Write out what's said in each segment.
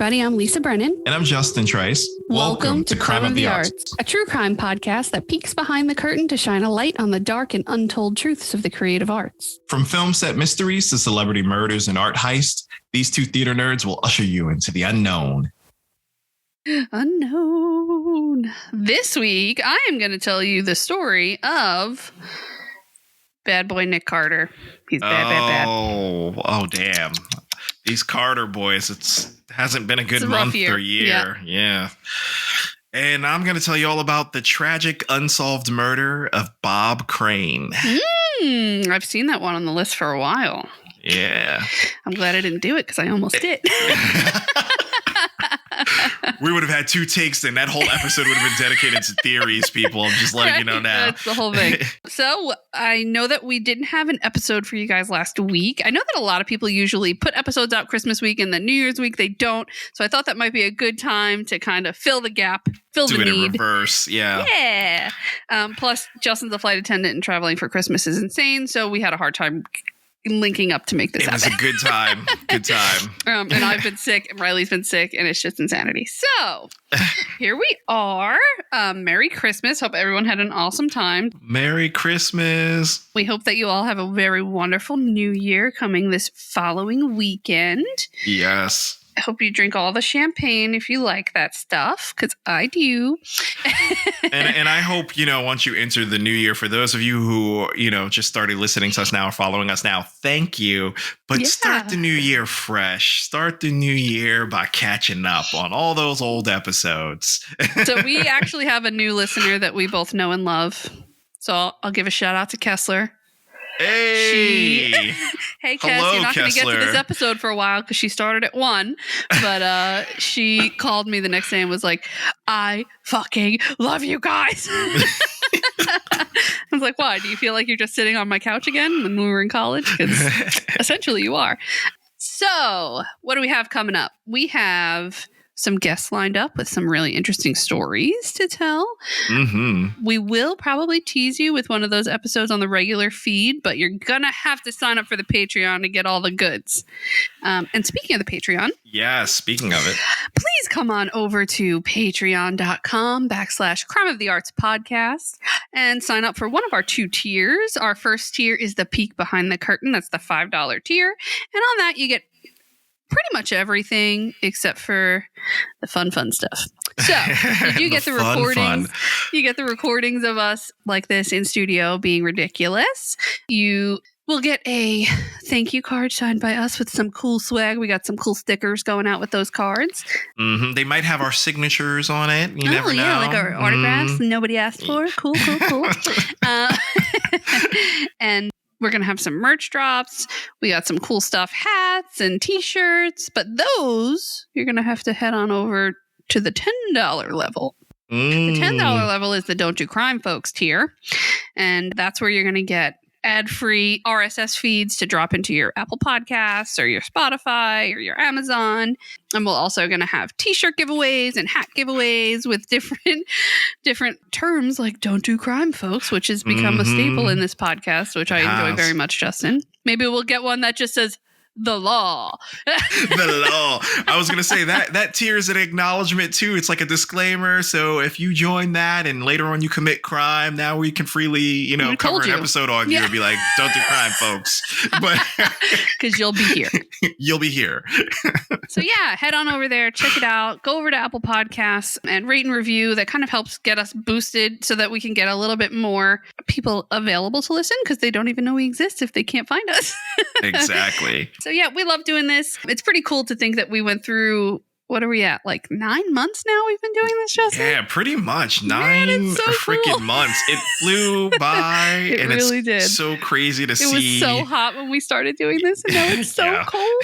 everybody. I'm Lisa Brennan. And I'm Justin Trice. Welcome to Crime of the Arts, a true crime podcast that peeks behind the curtain to shine a light on the dark and untold truths of the creative arts. From film set mysteries to celebrity murders and art heists, these two theater nerds will usher you into the unknown. Unknown. This week, I am going to tell you the story of bad boy Nick Carter. He's bad. Oh, damn. These Carter boys, hasn't been a good month or year. Yeah. And I'm going to tell you all about the tragic unsolved murder of Bob Crane. I've seen that one on the list for a while. Yeah. I'm glad I didn't do it because I almost did. We would have had two takes, and that whole episode would have been dedicated to theories, people. I'm just letting you know now. That's the whole thing. So I know that we didn't have an episode for you guys last week. I know that a lot of people usually put episodes out Christmas week and then New Year's week they don't. So I thought that might be a good time to kind of fill the gap, fill the need. Do it in reverse, yeah. Yeah. Plus, Justin's a flight attendant and traveling for Christmas is insane. So we had a hard time linking up to make this happen. It was a good time. And I've been sick, and Riley's been sick, and it's just insanity. So here we are. Merry Christmas. Hope everyone had an awesome time. Merry Christmas. We hope that you all have a very wonderful New Year coming this following weekend. Yes. I hope you drink all the champagne if you like that stuff, because I do. and I hope, once you enter the new year, for those of you who, just started listening to us now or following us now, thank you. But start the new year fresh. Start the new year by catching up on all those old episodes. So we actually have a new listener that we both know and love. So I'll give a shout out to Kessler. Hey, Hey, Kes, hello, you're not going to get to Kessler. this episode for a while because she started at 1, but she called me the next day and was like, I fucking love you guys. I was like, why? Do you feel like you're just sitting on my couch again when we were in college? Because essentially you are. So what do we have coming up? We have some guests lined up with some really interesting stories to tell. Mm-hmm. We will probably tease you with one of those episodes on the regular feed, but you're going to have to sign up for the Patreon to get all the goods. And speaking of the Patreon. Yeah, speaking of it. Please come on over to patreon.com/Crime of the Arts podcast and sign up for one of our 2 tiers. Our first tier is the peek behind the curtain. That's the $5 tier. And on that, you get pretty much everything except for the fun stuff. So you do get the recordings. You get the recordings of us like this in studio being ridiculous. You will get a thank you card signed by us with some cool swag. We got some cool stickers going out with those cards. Mm-hmm. They might have our signatures on it. You never know. Yeah, like our autographs nobody asked for. Cool. And we're going to have some merch drops. We got some cool stuff, hats and t-shirts. But those, you're going to have to head on over to the $10 level. The $10 level is the Don't Do Crime Folks tier. And that's where you're going to get ad-free RSS feeds to drop into your Apple Podcasts or your Spotify or your Amazon. And we're also going to have t-shirt giveaways and hat giveaways with different terms like Don't Do Crime Folks, which has become a staple in this podcast, which I enjoy very much, Justin. Maybe we'll get one that just says the law. The law. I was going to say that tier is an acknowledgement too. It's like a disclaimer. So if you join that and later on you commit crime, now we can freely, cover an episode on you and be like, don't do crime, folks. But because you'll be here. You'll be here. So yeah, head on over there, check it out. Go over to Apple Podcasts and rate and review. That kind of helps get us boosted so that we can get a little bit more people available to listen because they don't even know we exist if they can't find us. Exactly. So yeah, we love doing this. It's pretty cool to think that we went through, what are we at? Like 9 months now we've been doing this, Justin? Yeah, pretty much. 9 so freaking cool. months. It flew by. It really did. So crazy to see. It was so hot when we started doing this, and now it's so cold.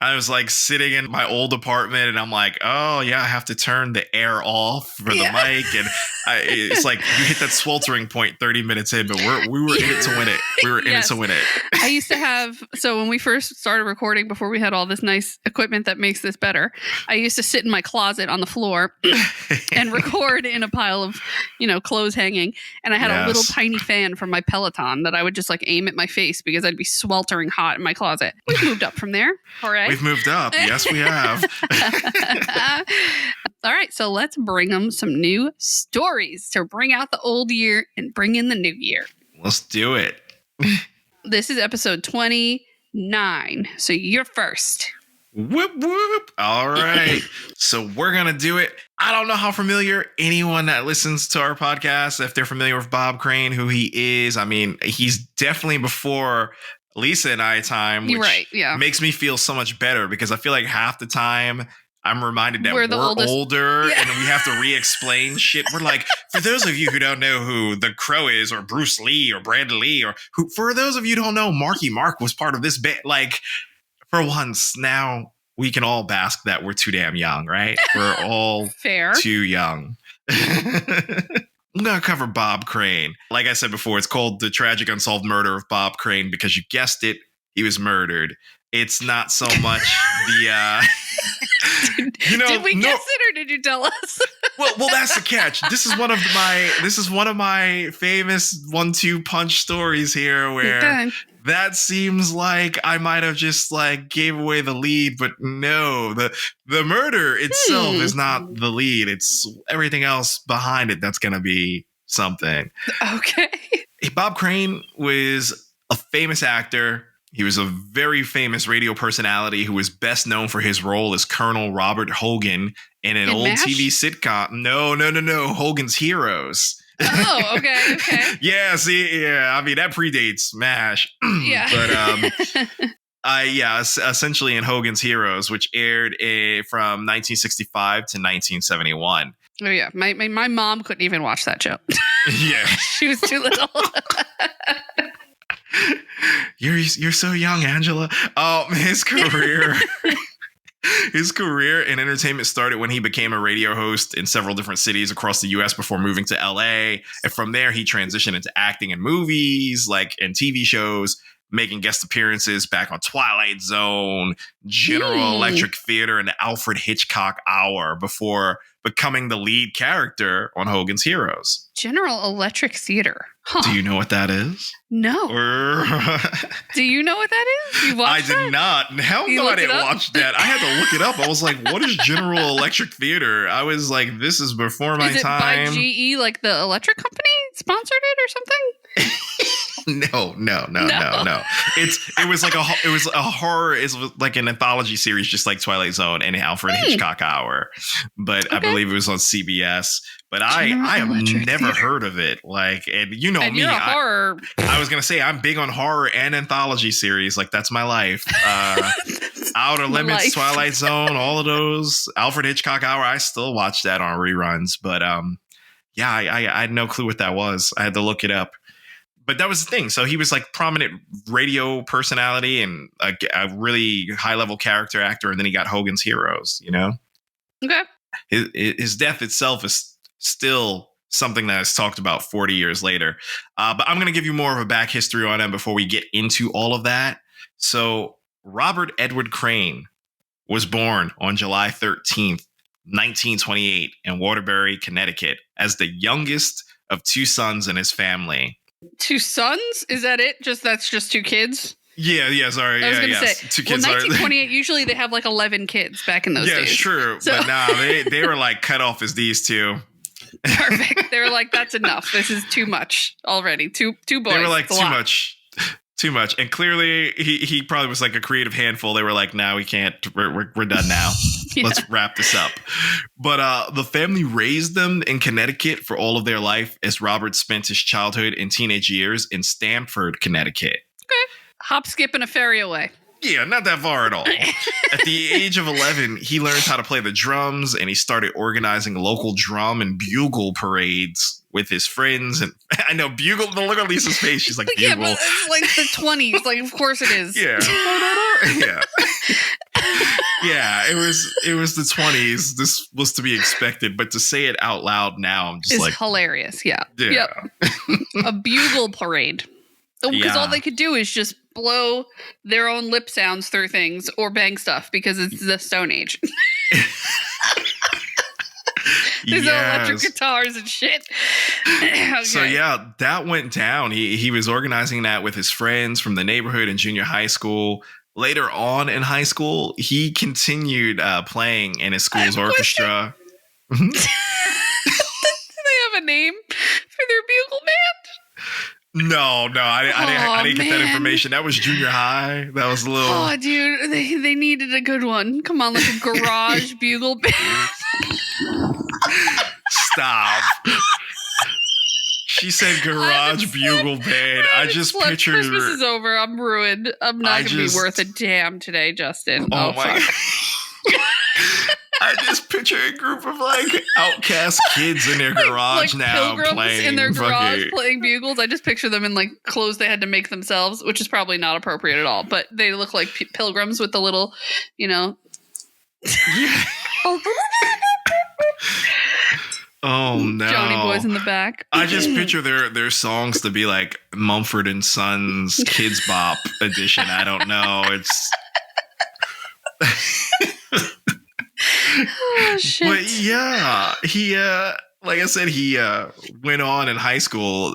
I was like sitting in my old apartment and I'm like, oh yeah, I have to turn the air off for the mic. And It's like you hit that sweltering point 30 minutes in, but we were in it to win it. We were in it to win it. I used to have, so when we first started recording, before we had all this nice equipment that makes this better, I used to sit in my closet on the floor and record in a pile of, clothes hanging. And I had a little tiny fan from my Peloton that I would just like aim at my face because I'd be sweltering hot in my closet. We've moved up from there. All right. We've moved up. Yes, we have. All right. So let's bring them some new stories to bring out the old year and bring in the new year. Let's do it. This is episode 29. So you're first. Whoop, whoop. All right. So we're going to do it. I don't know how familiar anyone that listens to our podcast, if they're familiar with Bob Crane, who he is. I mean, he's definitely before Lisa and I time, which makes me feel so much better because I feel like half the time I'm reminded that we're older and we have to re-explain shit. We're like, for those of you who don't know who the Crow is or Bruce Lee or Brandon Lee, or who, for those of you who don't know, Marky Mark was part of this band. Like, for once, now we can all bask that we're too damn young, right? We're all too young. I'm going to cover Bob Crane. Like I said before, it's called The Tragic Unsolved Murder of Bob Crane because you guessed it, he was murdered. It's not so much the did we guess it or did you tell us? well that's the catch. This is one of my famous 1-2 punch stories here where that seems like I might have just like gave away the lead, but no, the murder itself is not the lead. It's everything else behind it that's going to be something. Okay. Bob Crane was a famous actor. He was a very famous radio personality who was best known for his role as Colonel Robert Hogan in an old MASH? TV sitcom. No, Hogan's Heroes. Oh, okay. Yeah, I mean, that predates MASH. Yeah. But essentially in Hogan's Heroes, which aired from 1965 to 1971. Oh, yeah. My mom couldn't even watch that show. Yeah. She was too little. You're so young, Angela. His career in entertainment started when he became a radio host in several different cities across the U.S. before moving to L.A. And from there, he transitioned into acting in movies, and TV shows, making guest appearances back on Twilight Zone, General Electric Theater, and the Alfred Hitchcock Hour before becoming the lead character on Hogan's Heroes. General Electric Theater. Huh. Do you know what that is? No. Do you know what that is? You watched that? I did not. Hell no, I didn't watch that. I had to look it up. I was like, what is General Electric Theater? I was like, this is before my time. Is it by GE, like the electric company sponsored it or something? No. It was a horror. It was like an anthology series, just like Twilight Zone and Alfred Hitchcock Hour. But I believe it was on CBS. But I have never heard of it. And you know me. Horror. I was gonna say I'm big on horror and anthology series. Like that's my life. Outer Limits, Twilight Zone, all of those. Alfred Hitchcock Hour. I still watch that on reruns. But I had no clue what that was. I had to look it up. But that was the thing. So he was like prominent radio personality and a really high level character actor. And then he got Hogan's Heroes, Okay. His death itself is still something that is talked about 40 years later. But I'm going to give you more of a back history on him before we get into all of that. So Robert Edward Crane was born on July 13th, 1928 in Waterbury, Connecticut, as the youngest of two sons in his family. Two sons? Is that it? That's just two kids? Yeah, sorry. I was going to say, two kids 1928, usually they have like 11 kids back in those days. Yeah, sure. So. But nah, they were like cut off as these two. Perfect. They were like, that's enough. This is too much already. Two boys. They were like, too much. And clearly he probably was like a creative handful. They were like, no, we can't. We're done now. Yeah. Let's wrap this up. But the family raised them in Connecticut for all of their life as Robert spent his childhood and teenage years in Stamford, Connecticut. Okay. Hop, skip, and a ferry away. Yeah, not that far at all. At the age of 11, he learned how to play the drums and he started organizing local drum and bugle parades with his friends. And I know bugle, look at Lisa's face. She's like, bugle. Yeah, but it's like the 20s. Like, of course it is. Yeah. Yeah. Yeah, it was the 20s. This was to be expected, but to say it out loud now, I'm just It's like hilarious. Yeah. yeah. Yep. A bugle parade. Because all they could do is just blow their own lip sounds through things or bang stuff because it's the Stone Age. There's no electric guitars and shit. Okay. So yeah, that went down. He was organizing that with his friends from the neighborhood in junior high school. Later on in high school, he continued playing in his school's orchestra. Do they have a name for their bugle band? No, I didn't get that information. That was junior high. That was a little. Oh, dude, they needed a good one. Come on, like a garage bugle band. Stop. She said garage bugle band. I just pictured. Christmas is over. I'm ruined. I'm not going to be worth a damn today, Justin. Oh my God. I just picture a group of like outcast kids in their garage now playing in their garage playing bugles. I just picture them in like clothes they had to make themselves, which is probably not appropriate at all. But they look like pilgrims with the little, Yeah. Oh no, Johnny Boys in the back. I just picture their songs to be like Mumford and Sons Kids Bop edition. I don't know. It's. Oh shit! But yeah, he like I said, he went on in high school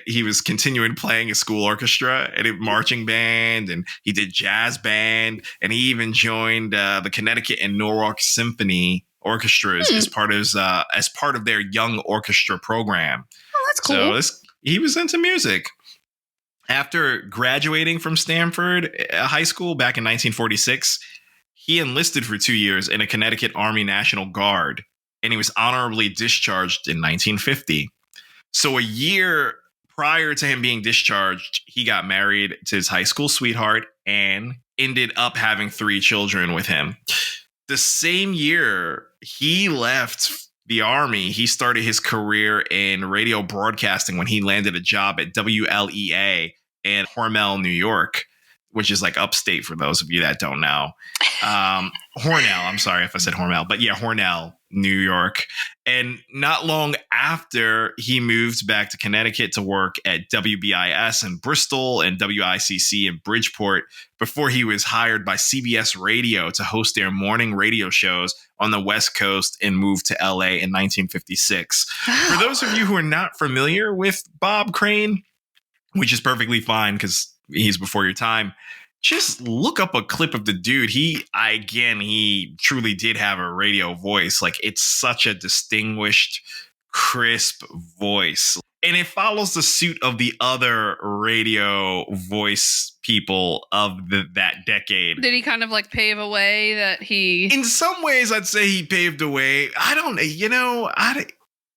he was continuing playing his school orchestra and a marching band, and he did jazz band, and he even joined the Connecticut and Norwalk Symphony orchestras as part of their young orchestra program. Oh, that's cool. So he was into music. After graduating from Stanford High School back in 1946, he enlisted for 2 years in a Connecticut Army National Guard, and he was honorably discharged in 1950. So a year prior to him being discharged, he got married to his high school sweetheart and ended up having 3 children with him. The same year he left the Army, he started his career in radio broadcasting when he landed a job at WLEA in Hormel, New York, which is like upstate for those of you that don't know. Hornell, I'm sorry if I said Hormel, but yeah, Hornell, New York. And not long after, he moved back to Connecticut to work at WBIS in Bristol and WICC in Bridgeport before he was hired by CBS Radio to host their morning radio shows on the West Coast and moved to LA in 1956. For those of you who are not familiar with Bob Crane, which is perfectly fine because he's before your time, just look up a clip of the dude. He truly did have a radio voice. Like, it's such a distinguished, crisp voice. And it follows the suit of the other radio voice people of that decade. Did he kind of like pave a way that he... In some ways, I'd say he paved a way. I don't,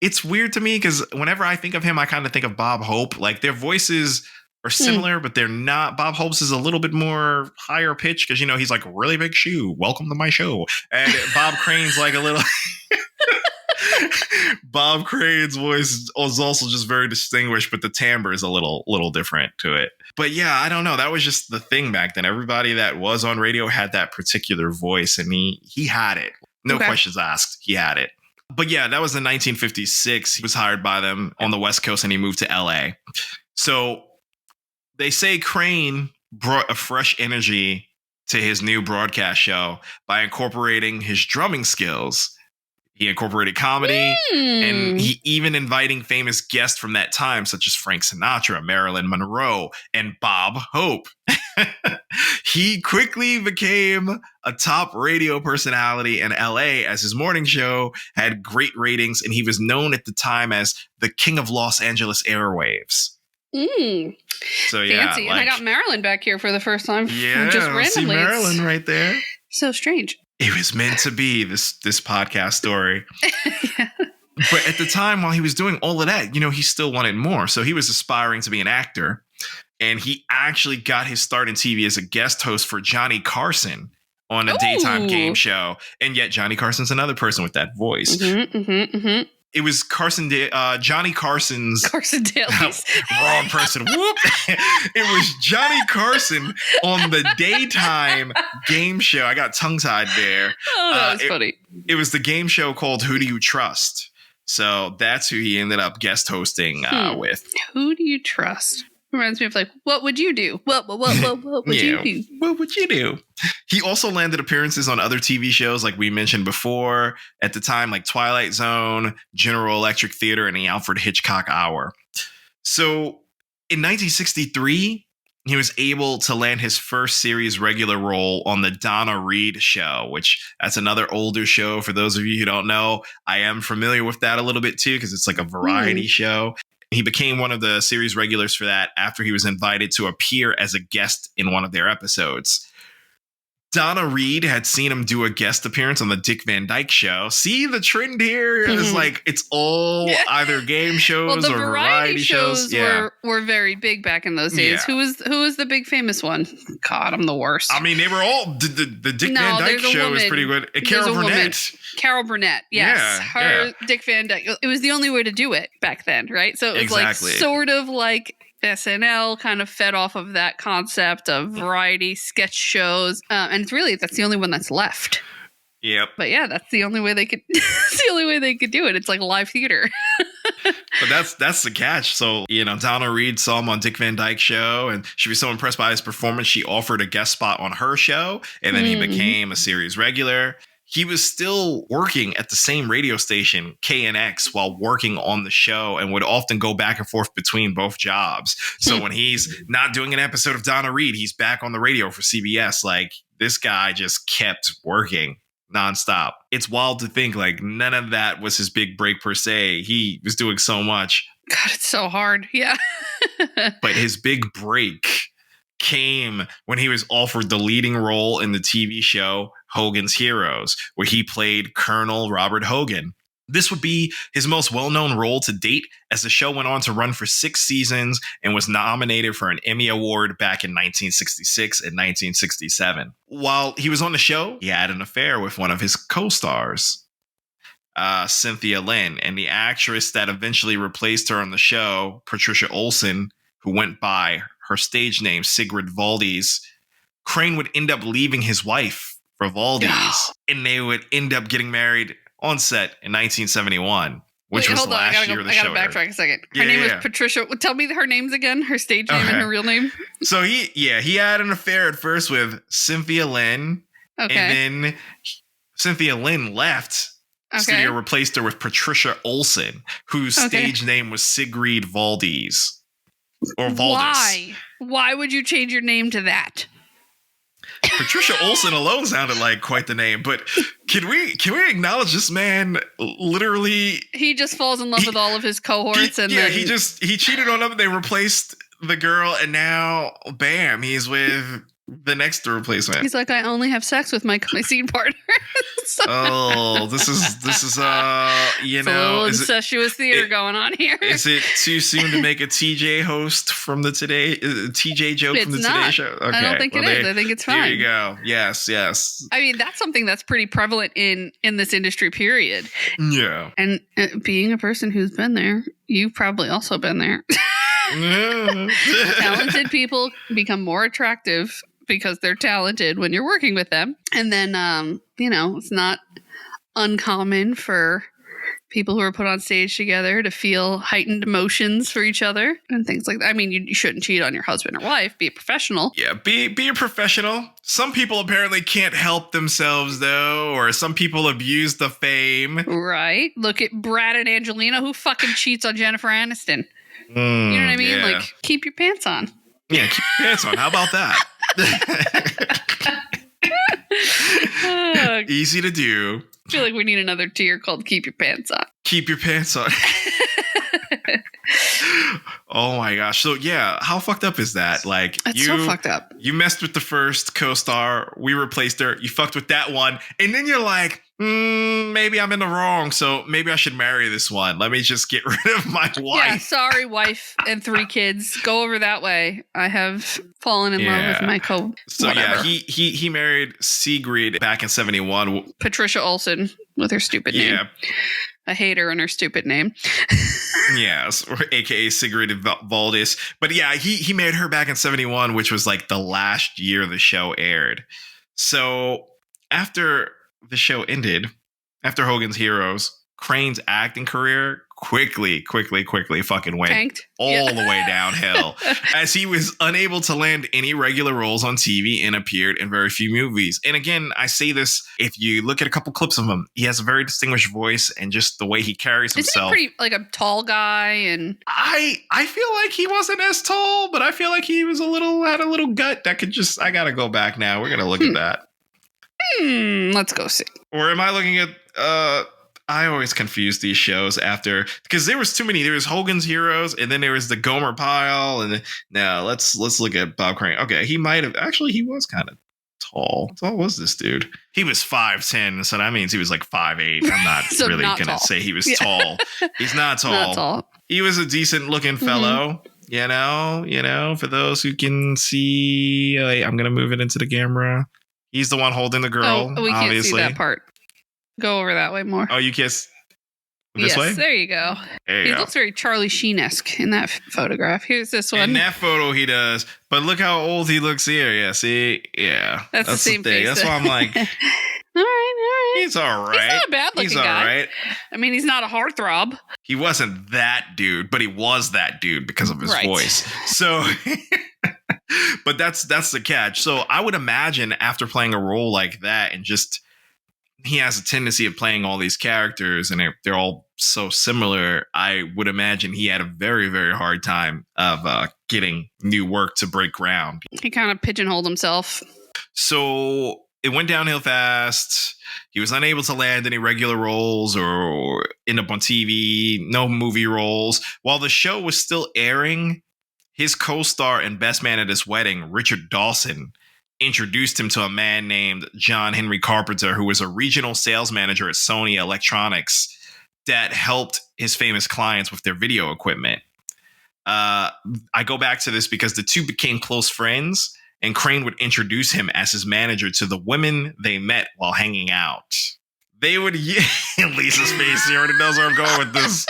it's weird to me because whenever I think of him, I kind of think of Bob Hope. Like, their voices are similar, but they're not. Bob Hope's is a little bit more higher pitch because, he's like, really big shoe. Welcome to my show. And Bob Crane's like a little... Bob Crane's voice is also just very distinguished, but the timbre is a little different to it. But yeah, I don't know. That was just the thing back then. Everybody that was on radio had that particular voice, and he had it. No questions asked. He had it. But yeah, that was in 1956. He was hired by them on the West Coast, and he moved to LA. So they say Crane brought a fresh energy to his new broadcast show by incorporating his drumming skills. He incorporated comedy, and he even inviting famous guests from that time, such as Frank Sinatra, Marilyn Monroe, and Bob Hope. He quickly became a top radio personality in LA as his morning show had great ratings, and he was known at the time as the King of Los Angeles airwaves. So yeah, fancy. And I got Marilyn back here for the first time. Yeah, just randomly. See Marilyn right there. So strange. It was meant to be this podcast story. Yeah. But at the time, while he was doing all of that, he still wanted more. So he was aspiring to be an actor. And he actually got his start in TV as a guest host for Johnny Carson on a daytime game show. And yet Johnny Carson's another person with that voice. It was Johnny Carson's. Carson Daly's. Wrong person. Whoop. It was Johnny Carson on the daytime game show. I got tongue-tied there. Oh, that was funny. It was the game show called Who Do You Trust? So that's who he ended up guest hosting with. Who do you trust? Reminds me of like, what would you do? What would you do? What would you do? He also landed appearances on other TV shows like we mentioned before at the time, like Twilight Zone, General Electric Theater, and the Alfred Hitchcock Hour. So in 1963, he was able to land his first series regular role on the Donna Reed Show, which that's another older show. For those of you who don't know, I am familiar with that a little bit too, because it's like a variety show. He became one of the series regulars for that after he was invited to appear as a guest in one of their episodes. Donna Reed had seen him do a guest appearance on the Dick Van Dyke Show. See the trend here? It's like it's all either game shows or variety shows. Were very big back in those days. Who was the big famous one? God, I'm the worst. I mean, they were all the Dick Van Dyke Show was pretty good. Carol Burnett. Carol Burnett, yes. Dick Van Dyke. It was the only way to do it back then, right? So it was like sort of like SNL kind of fed off of that concept of variety sketch shows, and that's the only one that's left. Yep. But yeah, that's the only way they could. It's the only way they could do it. It's like live theater. But that's the catch. So Donna Reed saw him on Dick Van Dyke Show, and she was so impressed by his performance, she offered a guest spot on her show, and then he became a series regular. He was still working at the same radio station, KNX, while working on the show and would often go back and forth between both jobs. So when he's not doing an episode of Donna Reed, he's back on the radio for CBS. Like, this guy just kept working nonstop. It's wild to think like none of that was his big break per se. He was doing so much. God, it's so hard. Yeah. But his big break came when he was offered the leading role in the TV show Hogan's Heroes, where he played Colonel Robert Hogan. This would be his most well-known role to date, as the show went on to run for 6 seasons and was nominated for an Emmy Award back in 1966 and 1967. While he was on the show, he had an affair with one of his co-stars, Cynthia Lynn, and the actress that eventually replaced her on the show, Patricia Olson, who went by her stage name Sigrid Valdez. Crane would end up leaving his wife for Valdez, and they would end up getting married on set in 1971, which was the last year of the show. I gotta backtrack a second. Her name was Patricia. Tell me her names again. Her stage name and her real name. So he had an affair at first with Cynthia Lynn, and then Cynthia Lynn left. Studio replaced her with Patricia Olson, whose stage name was Sigrid Valdez. Or Valdez. Why would you change your name to that? Patricia Olson alone sounded like quite the name, but can we acknowledge this man literally? He just falls in love with all of his cohorts, he cheated on them. They replaced the girl, and now bam, he's with the next replacement. He's like, I only have sex with my scene partner. This is it's a little incestuous theater going on here. Is it too soon to make a TJ host from the TJ joke from the Today Show? Okay, I don't think it is. I think it's fine. There you go. Yes. I mean, that's something that's pretty prevalent in this industry, period. Yeah. And being a person who's been there, you've probably also been there. Talented people become more attractive because they're talented when you're working with them. And then, it's not uncommon for people who are put on stage together to feel heightened emotions for each other and things like that. I mean, you shouldn't cheat on your husband or wife. Be a professional. Yeah, be a professional. Some people apparently can't help themselves, though, or some people abuse the fame. Right. Look at Brad and Angelina, who fucking cheats on Jennifer Aniston. You know what I mean? Yeah. Like, keep your pants on. Yeah, keep your pants on. How about that? Easy to do. I feel like we need another tier called Keep Your Pants On. Keep your pants on. Oh my gosh. So yeah, how fucked up is that? Like, that's so fucked up. You messed with the first co-star, we replaced her, you fucked with that one, and then you're like, maybe I'm in the wrong, so maybe I should marry this one. Let me just get rid of my wife. Yeah, sorry, wife and 3 kids. Go over that way. I have fallen in love with my So whatever. Yeah, he married Sigrid back in 71. Patricia Olson with her stupid name. a hater in her stupid name. Yes, or AKA Sigrid Valdis. But yeah, he married her back in 71, which was like the last year the show aired. So after the show ended, after Hogan's Heroes, Crane's acting career quickly fucking went Tanked. all the way downhill as he was unable to land any regular roles on TV and appeared in very few movies. And again, I say this, if you look at a couple clips of him, he has a very distinguished voice and just the way he carries himself. Isn't he pretty like a tall guy? And I feel like he wasn't as tall, but I feel like he was had a little gut that could just, I gotta go back now. We're gonna look at that. Let's go see. Or am I looking at I always confuse these shows after, because there was too many. There was Hogan's Heroes, and then there was the Gomer Pyle, and then, now let's look at Bob Crane. Okay, he might have actually, he was kind of tall. How tall was this dude? He was 5'10", so that means he was like 5'8". I'm not So really not gonna tall. say he was tall. He's not tall. Not tall. He was a decent looking fellow. You know, for those who can see, I'm gonna move it into the camera. He's the one holding the girl. Oh, we can't obviously. see that part. Go over that way more. Oh, you kiss this yes, way? there you go. There you He go. looks very Charlie Sheen-esque in that photograph. Here's this one. In that photo, he does. But look how old he looks here. Yeah, see? Yeah. That's the same thing. face. That's why I'm like, all right. he's all right. He's not a bad-looking He's all guy. right. I mean, he's not a heartthrob. He wasn't that dude, but he was that dude because of his Right. voice. So, but that's the catch. So I would imagine after playing a role like that, and just, he has a tendency of playing all these characters and they're all so similar. I would imagine he had a very, very hard time of getting new work to break ground. He kind of pigeonholed himself. So it went downhill fast. He was unable to land any regular roles or end up on TV, no movie roles. While the show was still airing, his co-star and best man at his wedding, Richard Dawson, introduced him to a man named John Henry Carpenter, who was a regional sales manager at Sony Electronics that helped his famous clients with their video equipment. I go back to this because the two became close friends, and Crane would introduce him as his manager to the women they met while hanging out. They would, Lisa's face, she already knows where I'm going with this.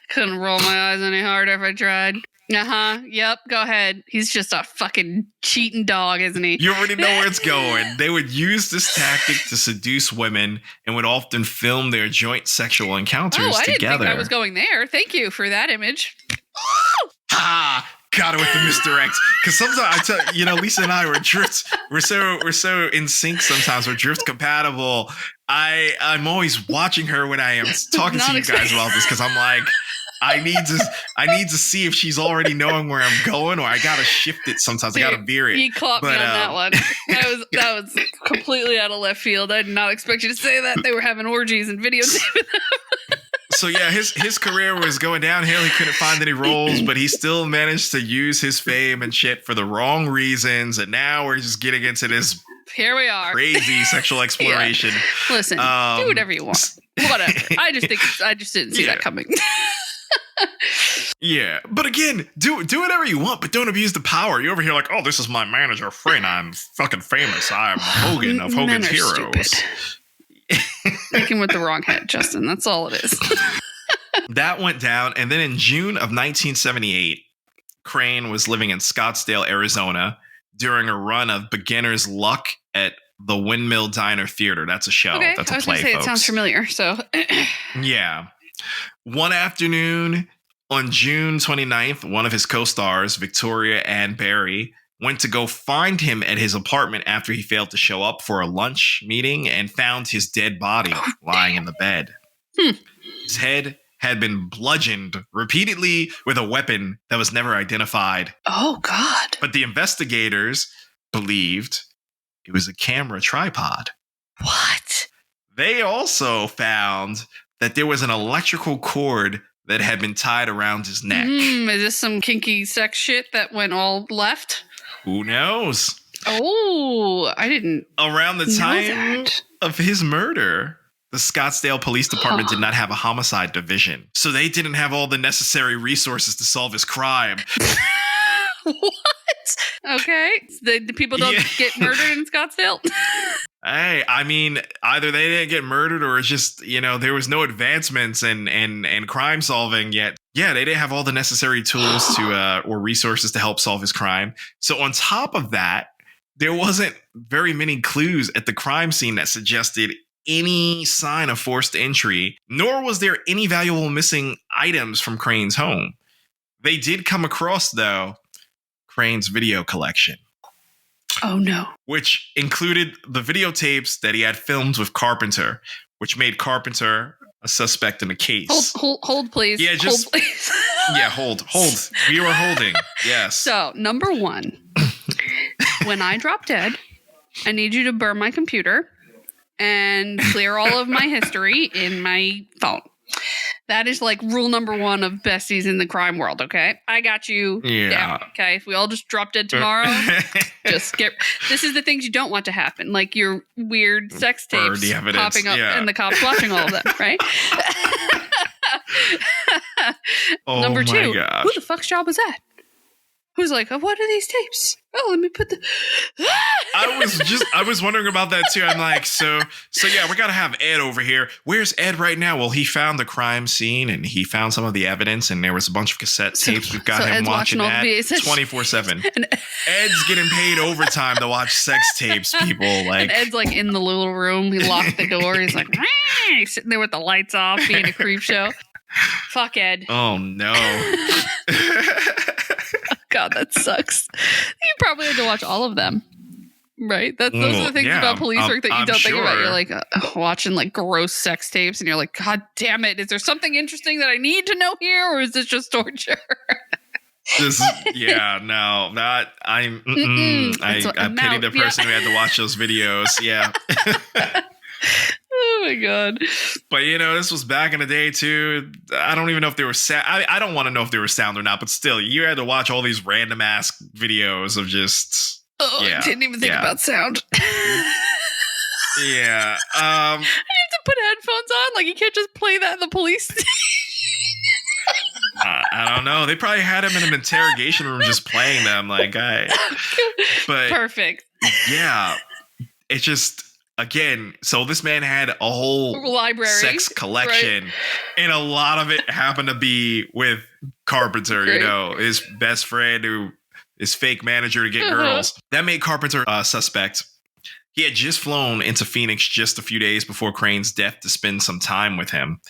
Couldn't roll my eyes any harder if I tried. Yep, go ahead. He's just a fucking cheating dog, isn't he? You already know where it's going. They would use this tactic to seduce women and would often film their joint sexual encounters I together. didn't think I was going there. Thank you for that image. Got it with the misdirect. Because sometimes I tell Lisa and I were drift. We're so in sync sometimes. We're drift compatible. I'm always watching her when I am talking to you guys about this, because I'm like, I need to see if she's already knowing where I'm going, or I gotta shift it sometimes. Dude, I gotta veer it. You caught me on that one. That was completely out of left field. I did not expect you to say that. They were having orgies and videotaping them. So yeah, his career was going downhill. He couldn't find any roles, but he still managed to use his fame and shit for the wrong reasons. And now we're just getting into this Here we are. crazy sexual exploration. Yeah. Listen, do whatever you want. Whatever. I just didn't see that coming. Yeah, but again, do whatever you want, but don't abuse the power. You're over here like, oh, this is my manager friend. I'm fucking famous. I'm Hogan of Hogan's Heroes. Thinking with the wrong head, Justin. That's all it is. That went down, and then in June of 1978, Crane was living in Scottsdale, Arizona, during a run of Beginner's Luck at the Windmill Diner Theater. That's a show. Okay, That's I a was play, gonna say folks. it sounds familiar. So Yeah. One afternoon on June 29th, one of his co-stars, Victoria Ann Barry, went to go find him at his apartment after he failed to show up for a lunch meeting and found his dead body lying in the bed. His head had been bludgeoned repeatedly with a weapon that was never identified. Oh, God. But the investigators believed it was a camera tripod. What? They also found that there was an electrical cord that had been tied around his neck. Is this some kinky sex shit that went all left? Who knows? Oh, I didn't Around the know time that. of his murder, the Scottsdale Police Department did not have a homicide division. So they didn't have all the necessary resources to solve his crime. What? Okay. The people don't get murdered in Scottsdale? Hey, I mean, either they didn't get murdered or it's just, there was no advancements and crime solving yet. Yeah, they didn't have all the necessary tools to or resources to help solve his crime. So on top of that, there wasn't very many clues at the crime scene that suggested any sign of forced entry, nor was there any valuable missing items from Crane's home. They did come across, though, Crane's video collection. Oh, no. Which included the videotapes that he had filmed with Carpenter, which made Carpenter a suspect in the case. Hold please. Yeah, just hold, please. Yeah, hold. We were holding. Yes. So, number one, when I drop dead, I need you to burn my computer and clear all of my history in my phone. That is like rule number one of besties in the crime world, okay? I got you down, okay? If we all just drop dead tomorrow, just get... This is the things you don't want to happen, like your weird sex tapes popping up and the cops watching all of them, right? Number two, who the fuck's job was that? Who's like, oh, what are these tapes? Oh, let me put the... I was wondering about that too. I'm like, so yeah, we got to have Ed over here. Where's Ed right now? Well, he found the crime scene and he found some of the evidence and there was a bunch of cassette tapes. We've got him Ed's watching that 24/7. Ed's getting paid overtime to watch sex tapes, people. Like, and Ed's like in the little room. He locked the door. He's like, he's sitting there with the lights off, being a creep show. Fuck Ed. Oh, no. God, that sucks. You probably had to watch all of them, right? Those are the things about police work that you don't think about. You're like watching like gross sex tapes, and you're like, God damn it! Is there something interesting that I need to know here, or is this just torture? I pity the person who had to watch those videos. Yeah. Oh my God. But this was back in the day too. I don't even know if they were I don't want to know if they were sound or not, but still, you had to watch all these random ass videos of just I didn't even think about sound. Yeah. You have to put headphones on, like you can't just play that in the police station. I don't know. They probably had him in an interrogation room just playing them, like but perfect. Yeah. It's just, again, so this man had a whole library sex collection, right? And a lot of it happened to be with Carpenter, his best friend who is fake manager to get girls. That made Carpenter a suspect. He had just flown into Phoenix just a few days before Crane's death to spend some time with him.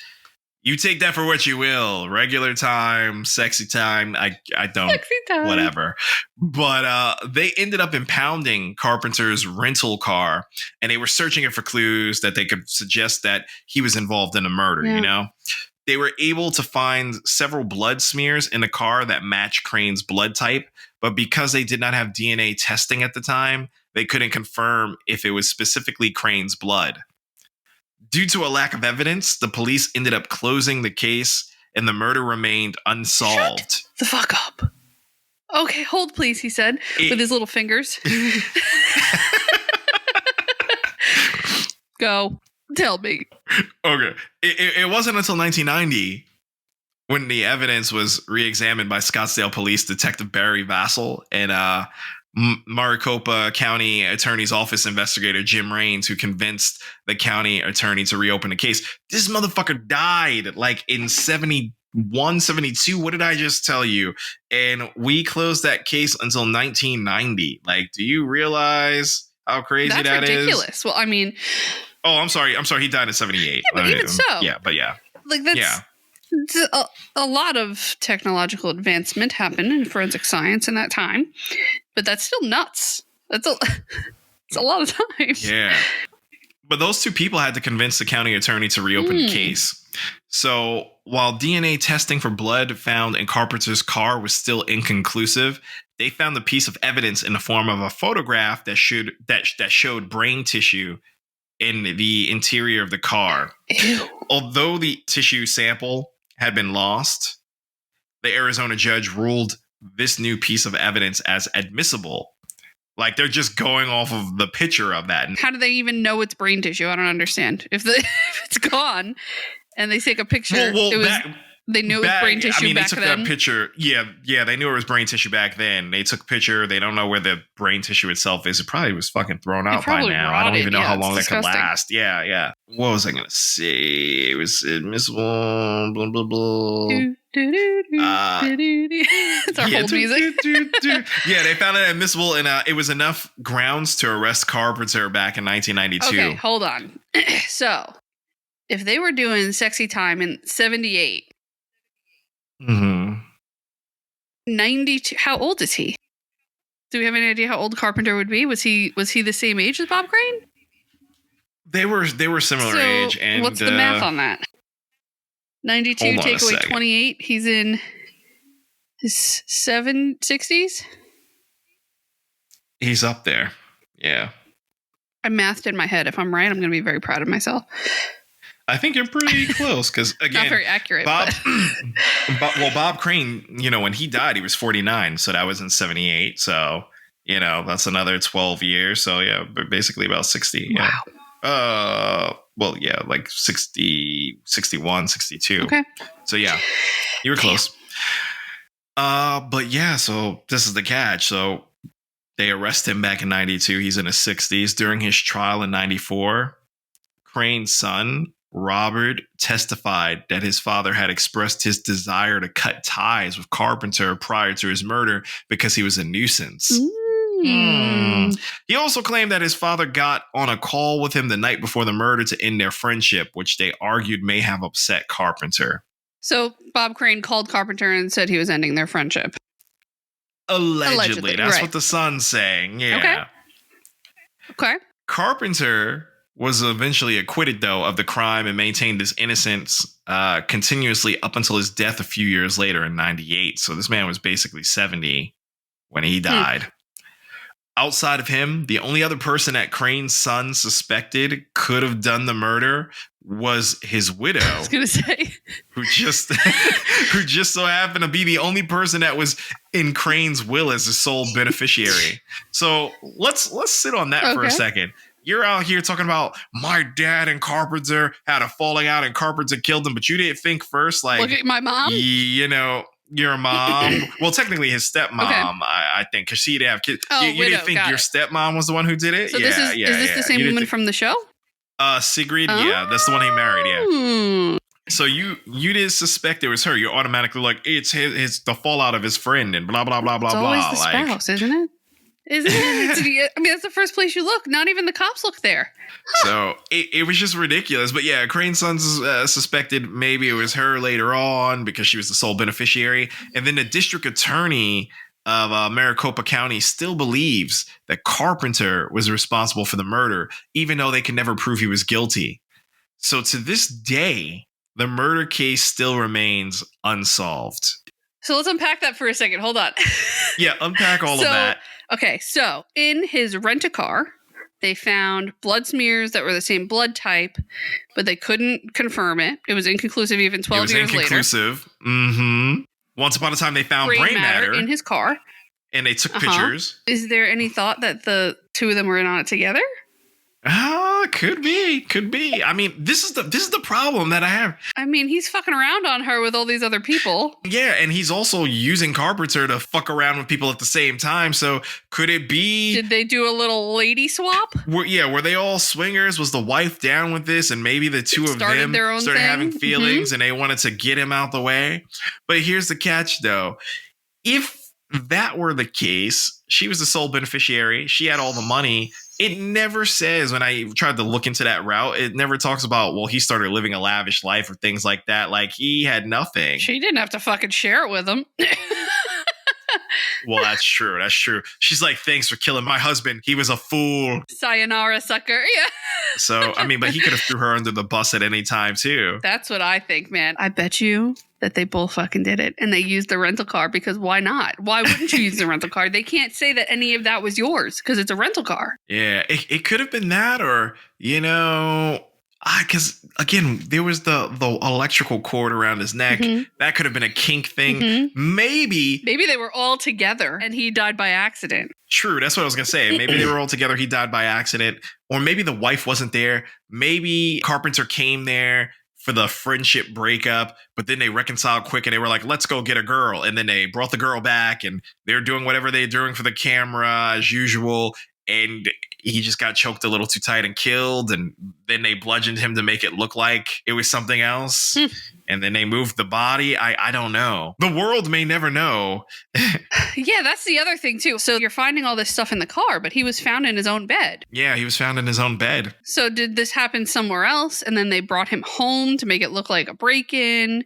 You take that for what you will. Regular time, sexy time. I don't, sexy time. Whatever. But they ended up impounding Carpenter's rental car, and they were searching it for clues that they could suggest that he was involved in a murder, They were able to find several blood smears in the car that matched Crane's blood type, but because they did not have DNA testing at the time, they couldn't confirm if it was specifically Crane's blood. Due to a lack of evidence, the police ended up closing the case and the murder remained unsolved. Shut the fuck up. Okay, hold please, he said, with his little fingers. Go. Tell me. Okay. It wasn't until 1990 when the evidence was re-examined by Scottsdale Police Detective Barry Vassell and Maricopa County Attorney's Office investigator Jim Raines, who convinced the county attorney to reopen the case. This motherfucker died like in 71, 72. What did I just tell you? And we closed that case until 1990. Like, do you realize how crazy that is? That's ridiculous. Well, I mean... Oh, I'm sorry. He died in 78. Yeah, but even so. Yeah, but yeah. Like, that's... Yeah. A lot of technological advancement happened in forensic science in that time, but that's still nuts. It's a lot of time. Yeah. But those two people had to convince the county attorney to reopen the case. So while DNA testing for blood found in Carpenter's car was still inconclusive, they found the piece of evidence in the form of a photograph that showed brain tissue in the interior of the car. Ew. Although the tissue sample had been lost, the Arizona judge ruled this new piece of evidence as admissible. Like, they're just going off of the picture of that. How do they even know it's brain tissue? I don't understand. If it's gone and they take a picture, They knew it was brain tissue back they took then. that picture. Yeah, they knew it was brain tissue back then. They took a picture. They don't know where the brain tissue itself is. It probably was fucking thrown out by now. I don't even know how long that could last. Yeah. What was I gonna say? It was admissible. Blah blah blah. It's our whole music. Yeah, they found it admissible, and it was enough grounds to arrest Carpenter back in 1992. Okay, hold on. So, if they were doing sexy time in 78. 92. How old is he? Do we have any idea how old Carpenter would be? Was he the same age as Bob Crane? They were similar age. And what's the math on that? 92 take away 28. He's in his 60s. He's up there. Yeah. I mathed in my head. If I'm right, I'm going to be very proud of myself. I think you're pretty close because, again, not very accurate. Bob Crane, when he died, he was 49. So that was in 78. So, that's another 12 years. So, yeah, basically about 60. Wow. Yeah. Well, yeah, like 60, 61, 62. Okay. So, yeah, you were close. But yeah, so this is the catch. So they arrest him back in 92. He's in his 60s. During his trial in 94, Crane's son, Robert, testified that his father had expressed his desire to cut ties with Carpenter prior to his murder because he was a nuisance. He also claimed that his father got on a call with him the night before the murder to end their friendship, which they argued may have upset Carpenter. So Bob Crane called Carpenter and said he was ending their friendship. Allegedly. That's what the son's saying. Yeah. Okay. Carpenter was eventually acquitted, though, of the crime and maintained his innocence continuously up until his death a few years later in 98. So this man was basically 70 when he died. Outside of him, the only other person that Crane's son suspected could have done the murder was his widow. I was going to say. who just so happened to be the only person that was in Crane's will as his sole beneficiary. So let's sit on that for a second. You're out here talking about my dad and Carpenter had a falling out and Carpenter killed him, but you didn't think first, like, look at my mom. Your mom. Well, technically his stepmom, I think, because she didn't have kids. You didn't think your stepmom was the one who did it? So is this the same woman from the show? Sigrid, that's the one he married, yeah. So you didn't suspect it was her. You're automatically like, it's the fallout of his friend and blah, blah, blah, blah, blah. It's always the spouse, isn't it? Isn't it? That's the first place you look. Not even the cops look there. So it was just ridiculous. But yeah, Crane's sons suspected maybe it was her later on because she was the sole beneficiary. And then the district attorney of Maricopa County still believes that Carpenter was responsible for the murder, even though they can never prove he was guilty. So to this day, the murder case still remains unsolved. So let's unpack that for a second. Hold on. Yeah, unpack all of that. Okay, so in his rent-a-car, they found blood smears that were the same blood type, but they couldn't confirm it. It was inconclusive even 12 years later. It was inconclusive. Once upon a time, they found brain matter in his car. And they took pictures. Is there any thought that the two of them were in on it together? Could be. I mean, this is the problem that I have. I mean, he's fucking around on her with all these other people. Yeah, and he's also using Carpenter to fuck around with people at the same time. So could it be? Did they do a little lady swap? Were they all swingers? Was the wife down with this? And maybe the two of them started having feelings and they wanted to get him out the way. But here's the catch, though. If that were the case, she was the sole beneficiary. She had all the money. It never says, when I tried to look into that route, it never talks about, well, he started living a lavish life or things like that. Like, he had nothing. She didn't have to fucking share it with him. Well, that's true. She's like, thanks for killing my husband. He was a fool. Sayonara, sucker. Yeah. So, I mean, but he could have threw her under the bus at any time, too. That's what I think, man. I bet you that they both fucking did it. And they used the rental car because why not? Why wouldn't you use the rental car? They can't say that any of that was yours because it's a rental car. Yeah, it could have been that, or, because, again, there was the electrical cord around his neck. That could have been a kink thing. Maybe they were all together and he died by accident. True. That's what I was going to say. Maybe they were all together. He died by accident. Or maybe the wife wasn't there. Maybe Carpenter came there, for the friendship breakup, but then they reconciled quick and they were like, let's go get a girl. And then they brought the girl back and they're doing whatever they're doing for the camera as usual. And he just got choked a little too tight and killed. And then they bludgeoned him to make it look like it was something else. And then they moved the body. I don't know. The world may never know. Yeah, that's the other thing, too. So you're finding all this stuff in the car, but he was found in his own bed. Yeah, he was found in his own bed. So did this happen somewhere else? And then they brought him home to make it look like a break-in?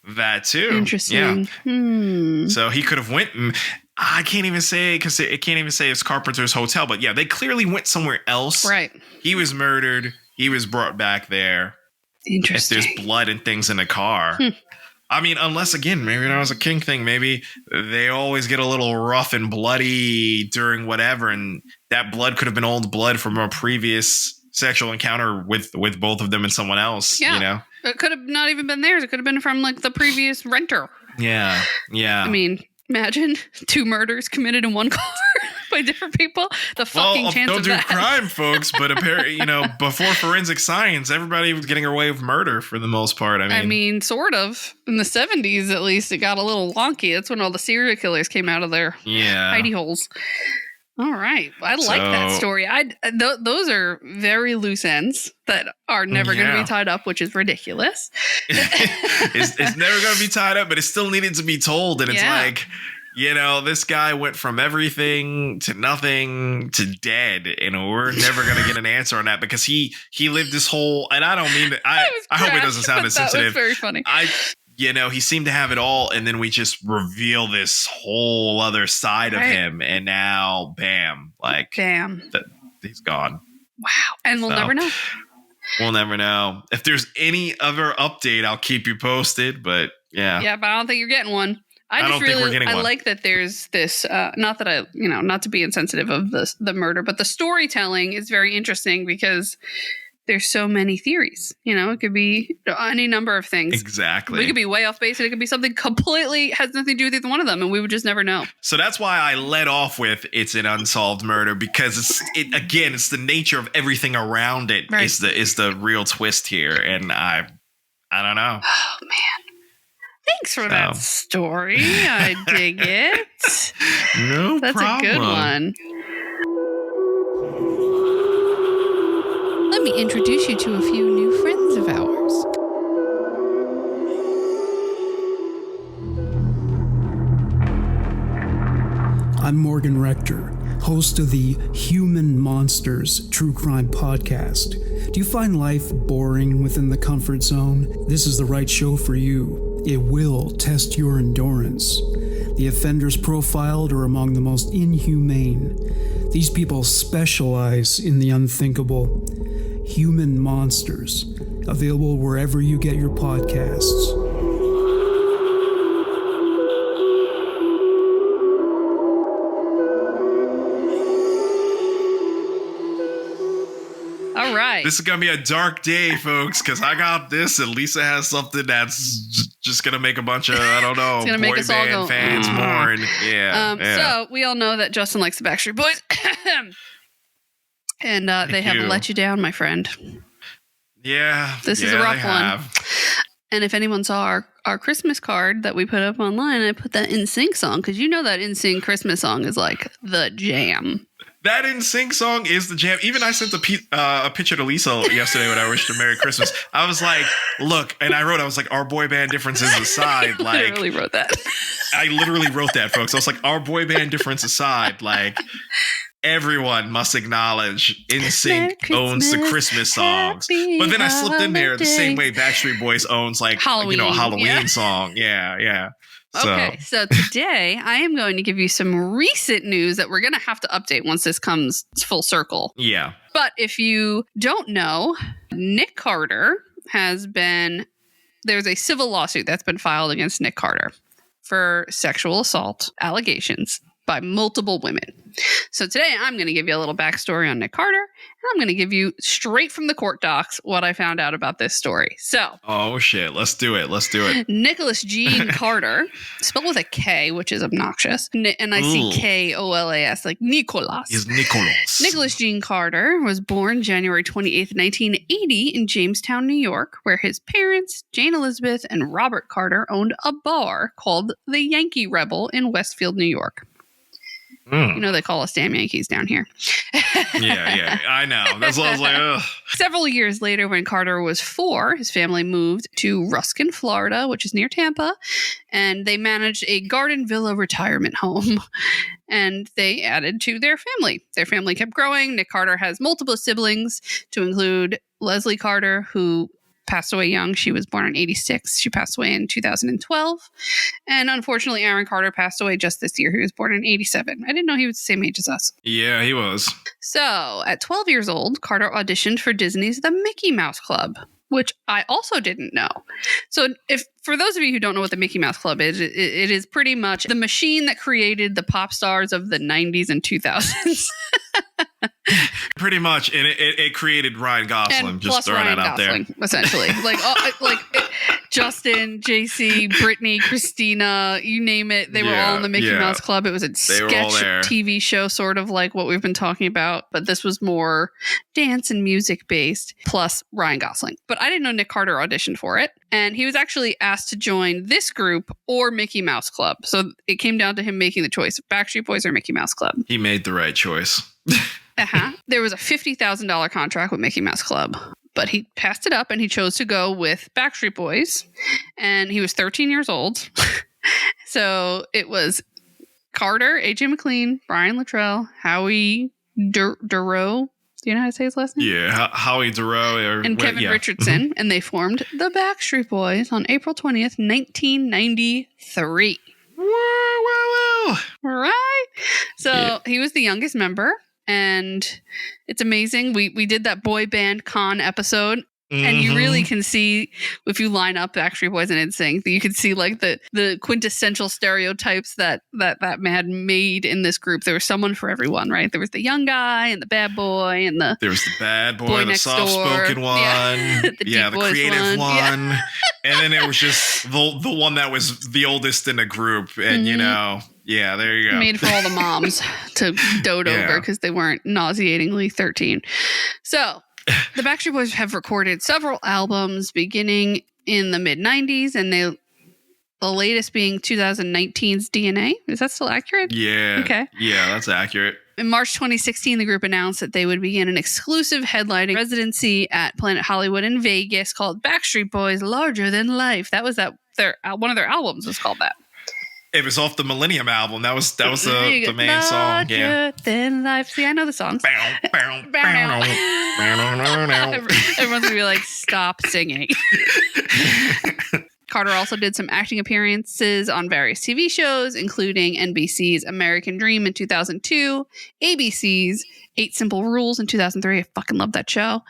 That, too. Interesting. Yeah. So he could have went and... I can't even say because it can't even say it's Carpenter's hotel, but yeah, they clearly went somewhere else. Right. He was murdered. He was brought back there. Interesting. If there's blood and things in the car. I mean, unless again, maybe that was a King thing. Maybe they always get a little rough and bloody during whatever, and that blood could have been old blood from a previous sexual encounter with both of them and someone else. Yeah. You know, it could have not even been theirs. It could have been from like the previous renter. Yeah. Yeah. I mean, imagine 2 murders committed in one car by different people. The fucking chance don't of do that. crime, folks. But apparently, before forensic science, everybody was getting away with murder for the most part. I mean, sort of. In the 70s, at least, it got a little wonky. That's when all the serial killers came out of their hidey holes. All right. I like that story. Those are very loose ends that are never going to be tied up, which is ridiculous. It's never going to be tied up, but it still needed to be told. And it's like, this guy went from everything to nothing to dead. And we're never going to get an answer on that because he lived this whole, and I don't mean that. I hope it doesn't sound insensitive. That was very funny. He seemed to have it all, and then we just reveal this whole other side of him, and now, bam, he's gone. Wow. And we'll never know. We'll never know. If there's any other update, I'll keep you posted, but yeah. Yeah, but I don't think you're getting one. I like that there's this, not that not to be insensitive of the murder, but the storytelling is very interesting because there's so many theories. It could be any number of things. Exactly. We could be way off base and it could be something completely has nothing to do with either one of them and we would just never know. So that's why I led off with it's an unsolved murder because it's the nature of everything around it is the real twist here. And I don't know. Oh, man. Thanks for that story. I dig it. No That's problem. That's a good one. Let me introduce you to a few new friends of ours. I'm Morgan Rector, host of the Human Monsters True Crime Podcast. Do you find life boring within the comfort zone? This is the right show for you. It will test your endurance. The offenders profiled are among the most inhumane. These people specialize in the unthinkable. Human Monsters, available wherever you get your podcasts. All right. This is going to be a dark day, folks, because I got this and Lisa has something that's just going to make a bunch of, I don't know, boy band fans mourn. So we all know that Justin likes the Backstreet Boys. And they have let you down, my friend. Yeah. This is a rough one. And if anyone saw our Christmas card that we put up online, I put that NSYNC song because that NSYNC Christmas song is like the jam. That NSYNC song is the jam. Even I sent a picture to Lisa yesterday when I wished her Merry Christmas. I was like, look, and I was like, our boy band differences aside. I literally wrote that. I literally wrote that, folks. I was like, our boy band difference aside, like, everyone must acknowledge NSYNC owns the Christmas songs. But then I slipped in there the same way Backstreet Boys owns like Halloween, a Halloween song. Yeah. Okay, so today I am going to give you some recent news that we're going to have to update once this comes full circle. Yeah. But if you don't know, Nick Carter there's a civil lawsuit that's been filed against Nick Carter for sexual assault allegations by multiple women. So today I'm going to give you a little backstory on Nick Carter, and I'm going to give you straight from the court docs what I found out about this story. So, oh shit, let's do it. Nicholas Gene Carter, spelled with a K, which is obnoxious. Nicolas, like Nicolas. Is Nicholas. Nicholas Gene Carter was born January 28th, 1980 in Jamestown, New York, where his parents, Jane Elizabeth and Robert Carter, owned a bar called the Yankee Rebel in Westfield, New York. You know, they call us damn Yankees down here. yeah, I know. That's what I was like, ugh. Several years later, when Carter was 4, his family moved to Ruskin, Florida, which is near Tampa, and they managed a garden villa retirement home. And they added to their family. Their family kept growing. Nick Carter has multiple siblings, to include Leslie Carter, who passed away young. She was born in 86. She passed away in 2012. And unfortunately, Aaron Carter passed away just this year. He was born in 87. I didn't know he was the same age as us. Yeah, he was. So at 12 years old, Carter auditioned for Disney's The Mickey Mouse Club, which I also didn't know. So if for those of you who don't know what the Mickey Mouse Club is, it is pretty much the machine that created the pop stars of the 90s and 2000s. Pretty much, and it created Ryan Gosling. And just throwing Ryan that out Gosling, there, essentially. Justin, JC, Brittany, Christina, you name it. They were all in the Mickey Mouse Club. It was a sketch TV show, sort of like what we've been talking about, but this was more dance and music based, plus Ryan Gosling. But I didn't know Nick Carter auditioned for it. And he was actually asked to join this group or Mickey Mouse Club. So it came down to him making the choice, Backstreet Boys or Mickey Mouse Club. He made the right choice. There was a $50,000 contract with Mickey Mouse Club, but he passed it up and he chose to go with Backstreet Boys. And he was 13 years old. So it was Carter, AJ McLean, Brian Luttrell, Howie Dorough. Do you know how to say his last name? Yeah, Howie Dorough. And Kevin Richardson. And they formed the Backstreet Boys on April 20th, 1993. Well. Right? So he was the youngest member. And it's amazing. We did that boy band con episode. And you really can see, if you line up Backstreet Boys and NSYNC, you can see like the quintessential stereotypes that man made in this group. There was someone for everyone, right? There was the young guy and the bad boy and there was the bad boy the soft-spoken one, the creative one. And then it was just the one that was the oldest in the group. And yeah, there you go. Made for all the moms to dote over because they weren't nauseatingly 13. So the Backstreet Boys have recorded several albums beginning in the mid-90s, and the latest being 2019's DNA. Is that still accurate? Yeah. Okay. Yeah, that's accurate. In March 2016, the group announced that they would begin an exclusive headlining residency at Planet Hollywood in Vegas called Backstreet Boys Larger Than Life. That was one of their albums was called that. It was off the Millennium album. That was the main song. Yeah. Than life. See, I know the songs. Everyone's gonna be like, stop singing. Carter also did some acting appearances on various TV shows, including NBC's American Dream in 2002, ABC's 8 Simple Rules in 2003. I fucking love that show.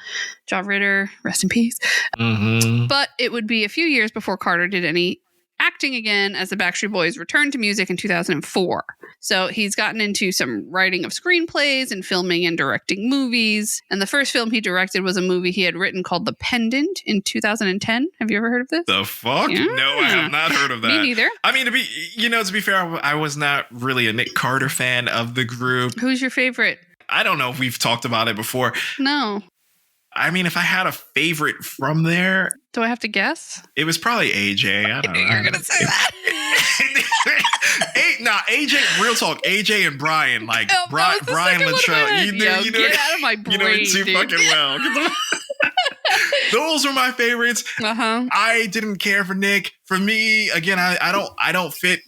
John Ritter, rest in peace. But it would be a few years before Carter did any acting again, as the Backstreet Boys returned to music in 2004. So he's gotten into some writing of screenplays and filming and directing movies. And the first film he directed was a movie he had written called The Pendant in 2010. Have you ever heard of this? The fuck? Yeah. No, I have not heard of that. Me neither. I mean, to be fair, I was not really a Nick Carter fan of the group. Who's your favorite? I don't know if we've talked about it before. No. I mean, if I had a favorite from there... Do I have to guess? It was probably AJ. I don't know. You're going to say that. AJ, real talk. AJ and Brian. Like, Brian Luttrell. You know, get out of my brain, you know it too fucking well. Those were my favorites. I didn't care for Nick. For me, again, I don't fit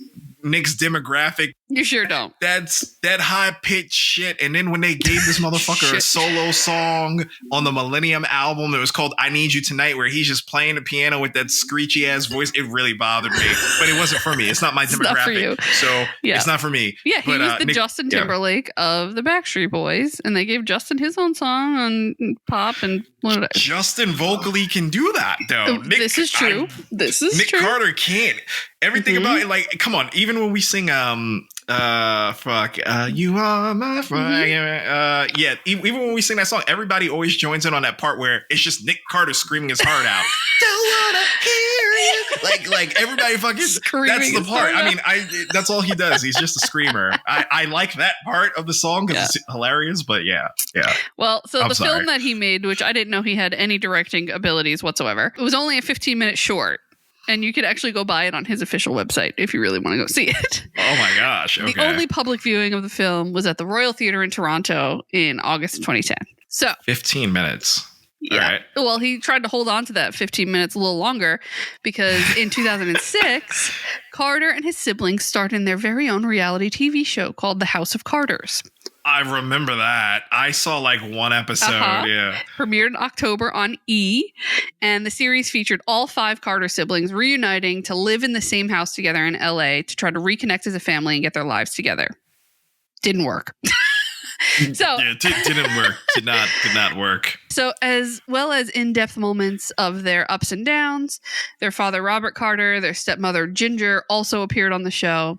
Nick's demographic. You sure don't. That's that high pitched shit. And then when they gave this motherfucker a solo song on the Millennium album, it was called I Need You Tonight, where he's just playing the piano with that screechy ass voice. It really bothered me, but it wasn't for me. It's not my demographic. Not for you. So it's not for me. Yeah, he was the Justin Timberlake of the Backstreet Boys, and they gave Justin his own song on pop and whatever. Justin vocally can do that, though. This is true. Nick Carter can't. Everything about it, like, come on, even when we sing You are my fire. Yeah, even when we sing that song, everybody always joins in on that part where it's just Nick Carter screaming his heart out. Don't wanna hear you. Like everybody fucking screaming. That's the part. I mean, that's all he does. He's just a screamer. I like that part of the song because it's hilarious. But yeah. Well, so the film that he made, which I didn't know he had any directing abilities whatsoever, it was only a 15-minute short. And you could actually go buy it on his official website if you really want to go see it. Oh my gosh. Okay. The only public viewing of the film was at the Royal Theatre in Toronto in August of 2010. So 15 minutes. Yeah. All right. Well, he tried to hold on to that 15 minutes a little longer because in 2006, Carter and his siblings starred in their very own reality TV show called The House of Carters. I remember that. I saw like one episode. Yeah. Premiered in October on E! And the series featured all 5 Carter siblings reuniting to live in the same house together in LA to try to reconnect as a family and get their lives together. Didn't work. So yeah, didn't work. Did not work. So as well as in-depth moments of their ups and downs, their father Robert Carter, their stepmother Ginger also appeared on the show,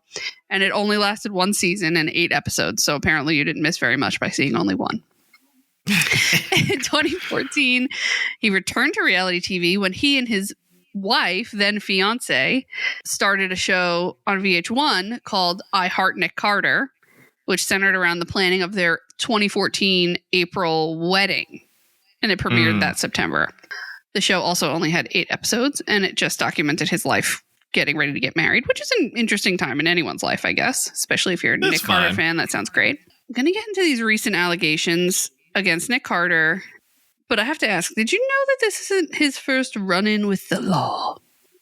and it only lasted 1 season and 8 episodes. So apparently you didn't miss very much by seeing only one. In 2014, he returned to reality TV when he and his wife, then fiance, started a show on VH1 called I Heart Nick Carter, which centered around the planning of their 2014 April wedding. And it premiered that September. The show also only had 8 episodes, and it just documented his life getting ready to get married, which is an interesting time in anyone's life, I guess, especially if you're a Nick Carter fan. That sounds great. I'm going to get into these recent allegations against Nick Carter, but I have to ask, did you know that this isn't his first run-in with the law?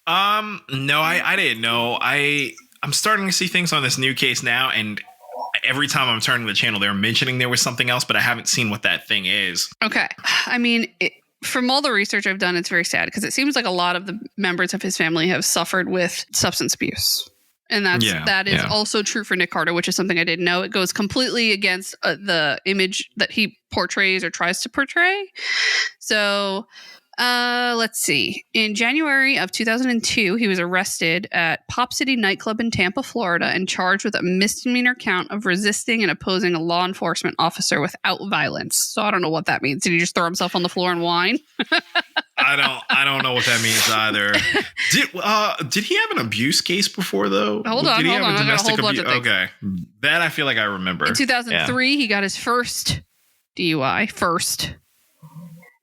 No, I didn't know. I'm starting to see things on this new case now, and every time I'm turning the channel, they're mentioning there was something else, but I haven't seen what that thing is. Okay. I mean, from all the research I've done, it's very sad because it seems like a lot of the members of his family have suffered with substance abuse. And that is also true for Nick Carter, which is something I didn't know. It goes completely against the image that he portrays or tries to portray. So let's see. In January of 2002, he was arrested at Pop City nightclub in Tampa, Florida, and charged with a misdemeanor count of resisting and opposing a law enforcement officer without violence. So I don't know what that means. Did he just throw himself on the floor and whine? I don't know what that means either. Did he have an abuse case before though? Hold on. Have a domestic abuse? Okay, that I feel like I remember. In 2003, he got his first DUI,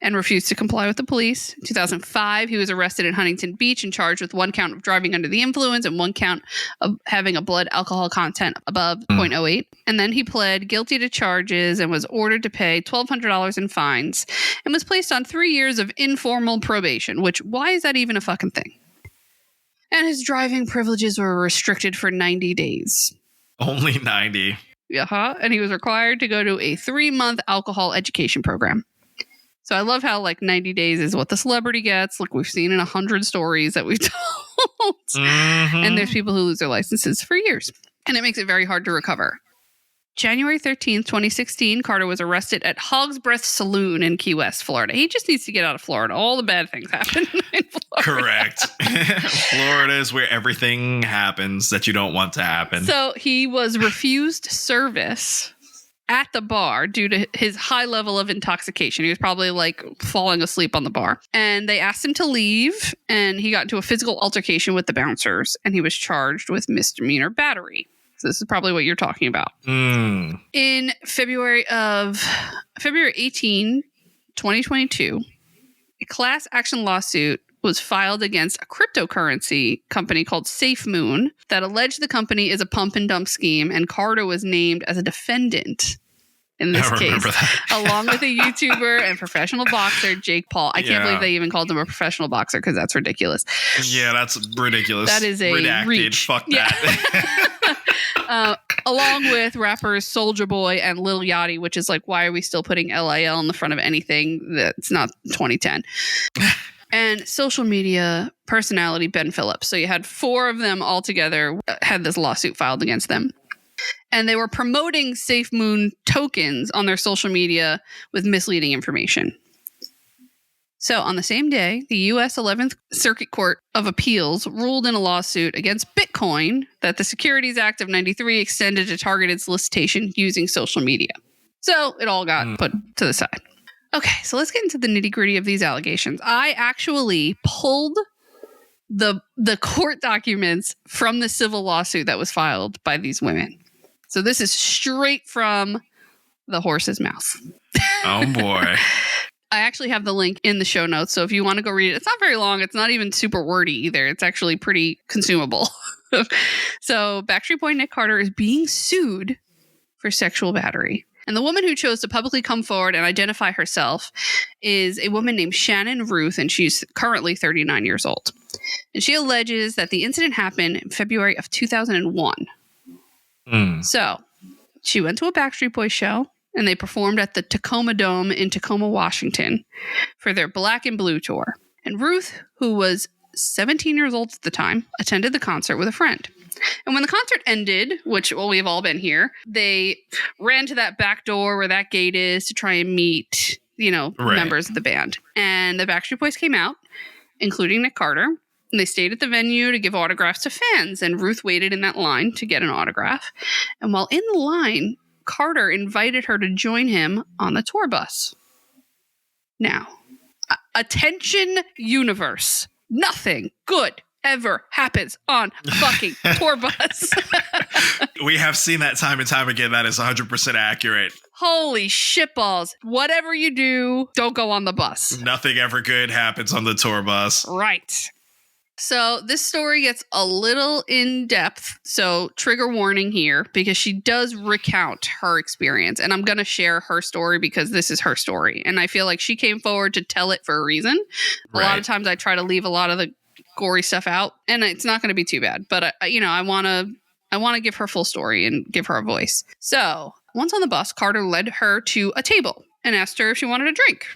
and refused to comply with the police. In 2005, he was arrested in Huntington Beach and charged with 1 count of driving under the influence and 1 count of having a blood alcohol content above 0.08. And then he pled guilty to charges and was ordered to pay $1,200 in fines and was placed on 3 years of informal probation, which, why is that even a fucking thing? And his driving privileges were restricted for 90 days. Only 90. And he was required to go to a 3-month alcohol education program. So I love how 90 days is what the celebrity gets. Look, we've seen in 100 stories that we've told. And there's people who lose their licenses for years. And it makes it very hard to recover. January 13th, 2016, Carter was arrested at Hog's Breath Saloon in Key West, Florida. He just needs to get out of Florida. All the bad things happen in Florida. Correct. Florida is where everything happens that you don't want to happen. So he was refused service at the bar due to his high level of intoxication. He was probably falling asleep on the bar. And they asked him to leave, and he got into a physical altercation with the bouncers, and he was charged with misdemeanor battery. So this is probably what you're talking about. In February 18, 2022, a class action lawsuit was filed against a cryptocurrency company called SafeMoon that alleged the company is a pump and dump scheme, and Carter was named as a defendant in this case, along with a YouTuber and professional boxer, Jake Paul. I can't believe they even called him a professional boxer because that's ridiculous. Yeah, that's ridiculous. That is a redacted. Reach. Fuck that. Along with rappers Soulja Boy and Lil Yachty, which is why are we still putting LIL in the front of anything that's not 2010? And social media personality Ben Phillips. So you had 4 of them all together had this lawsuit filed against them. And they were promoting SafeMoon tokens on their social media with misleading information. So on the same day, the U.S. 11th Circuit Court of Appeals ruled in a lawsuit against Bitcoin that the Securities Act of 93 extended to targeted solicitation using social media. So it all got put to the side. Okay, so let's get into the nitty-gritty of these allegations. I actually pulled the court documents from the civil lawsuit that was filed by these women. So this is straight from the horse's mouth. Oh boy. I actually have the link in the show notes, so if you want to go read it, it's not very long. It's not even super wordy either. It's actually pretty consumable. So Backstreet Boy Nick Carter is being sued for sexual battery. And the woman who chose to publicly come forward and identify herself is a woman named Shannon Ruth, and she's currently 39 years old. And she alleges that the incident happened in February of 2001. So she went to a Backstreet Boys show, and they performed at the Tacoma Dome in Tacoma, Washington for their Black and Blue tour. And Ruth, who was 17 years old at the time, attended the concert with a friend. And when the concert ended, which, well, we've all been here, they ran to that back door where that gate is to try and meet, members of the band. And the Backstreet Boys came out, including Nick Carter, and they stayed at the venue to give autographs to fans. And Ruth waited in that line to get an autograph. And while in the line, Carter invited her to join him on the tour bus. Now, attention universe. Nothing good ever happens on a fucking tour bus. We have seen that time and time again. That is 100% accurate. Holy shitballs. Whatever you do, don't go on the bus. Nothing ever good happens on the tour bus. Right. So this story gets a little in depth. So trigger warning here, because she does recount her experience. And I'm going to share her story because this is her story. And I feel like she came forward to tell it for a reason. A lot of times I try to leave a lot of the gory stuff out, and it's not going to be too bad. But, I want to give her full story and give her a voice. So once on the bus, Carter led her to a table and asked her if she wanted a drink.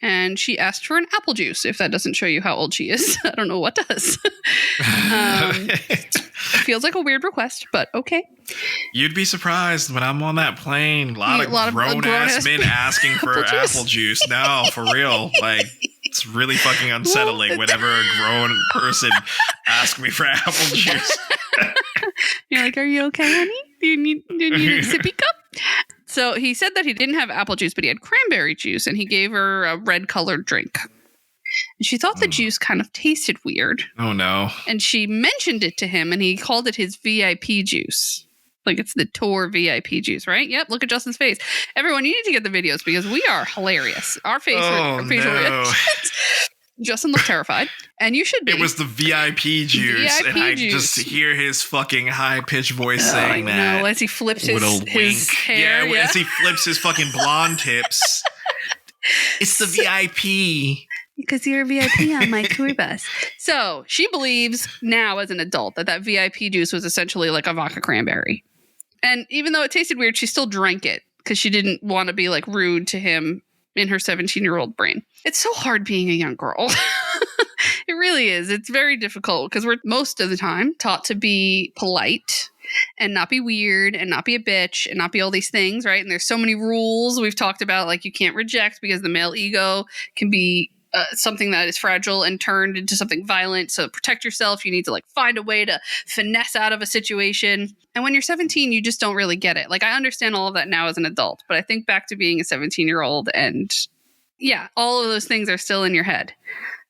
And she asked for an apple juice. If that doesn't show you how old she is, I don't know what does. It feels like a weird request, but okay. You'd be surprised when I'm on that plane. A lot of grown-ass men asking for apple juice. No, for real. Like, it's really fucking unsettling whenever a grown person asks me for apple juice. You're like, are you okay, honey? Do you need a sippy cup? So he said that he didn't have apple juice, but he had cranberry juice, and he gave her a red-colored drink. And she thought the juice kind of tasted weird. Oh, no. And she mentioned it to him, and he called it his VIP juice. Like, it's the tour VIP juice, right? Yep, look at Justin's face. Everyone, you need to get the videos because we are hilarious. Our facial reactions. Justin looked terrified, and you should be. It was the VIP juice, VIP and I juice. just hear his fucking high-pitched voice saying that. No, as he flips with his hair. Yeah, as he flips his fucking blonde tips. It's the VIP. Because you're a VIP on my tour bus. So she believes now as an adult that VIP juice was essentially like a vodka cranberry. And even though it tasted weird, she still drank it because she didn't want to be like rude to him in her 17-year-old brain. It's so hard being a young girl. It really is. It's very difficult because we're most of the time taught to be polite and not be weird and not be a bitch and not be all these things, right? And there's so many rules we've talked about, like you can't reject because the male ego can be something that is fragile and turned into something violent. So protect yourself. You need to like find a way to finesse out of a situation. And when you're 17, you just don't really get it. Like I understand all of that now as an adult, but I think back to being a 17-year-old and yeah, all of those things are still in your head.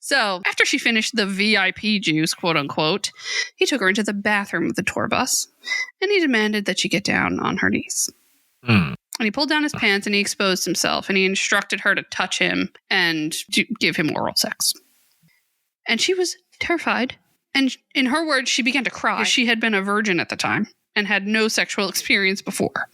So after she finished the VIP juice, quote unquote, he took her into the bathroom of the tour bus and he demanded that she get down on her knees. And he pulled down his pants and he exposed himself and he instructed her to touch him and to give him oral sex. And she was terrified. And in her words, she began to cry. She had been a virgin at the time and had no sexual experience before.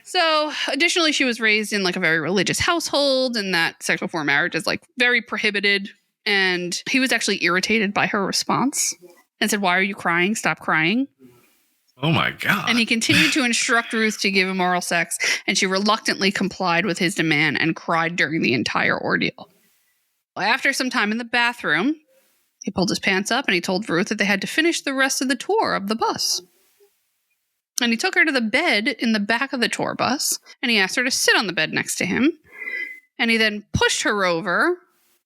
So additionally, she was raised in like a very religious household and that sex before marriage is like very prohibited. And he was actually irritated by her response and said, "Why are you crying? Stop crying." Oh my God. And he continued to instruct Ruth to give him oral sex, and she reluctantly complied with his demand and cried during the entire ordeal. After some time in the bathroom, he pulled his pants up and he told Ruth that they had to finish the rest of the tour of the bus. And he took her to the bed in the back of the tour bus, and he asked her to sit on the bed next to him. And he then pushed her over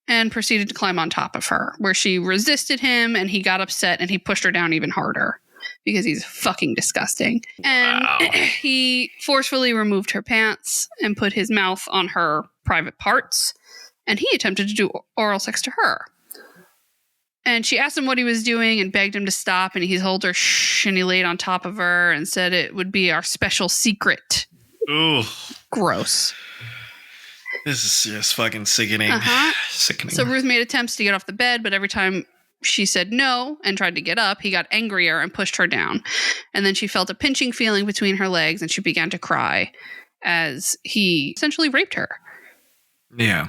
and proceeded to climb on top of her, where she resisted him and he got upset and he pushed her down even harder because he's fucking disgusting. And he forcefully removed her pants and put his mouth on her private parts. And he attempted to do oral sex to her. And she asked him what he was doing and begged him to stop. And he told her shh, and he laid on top of her and said it would be our special secret. Ooh. Gross. This is just fucking sickening. Sickening. So Ruth made attempts to get off the bed, but every time she said no and tried to get up, he got angrier and pushed her down. And then she felt a pinching feeling between her legs and she began to cry as he essentially raped her. Yeah.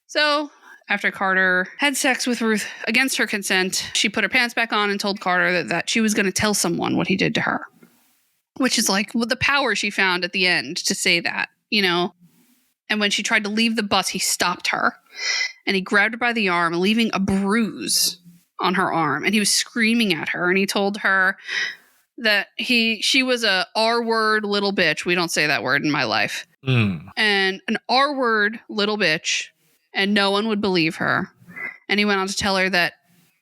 So after Carter had sex with Ruth against her consent, she put her pants back on and told Carter that she was going to tell someone what he did to her. Which is like the power she found at the end to say that, you know. And when she tried to leave the bus, he stopped her. And he grabbed her by the arm, leaving a bruise on her arm. And he was screaming at her. And he told her that she was a R-word little bitch. We don't say that word in my life. And an R-word little bitch. And no one would believe her. And he went on to tell her that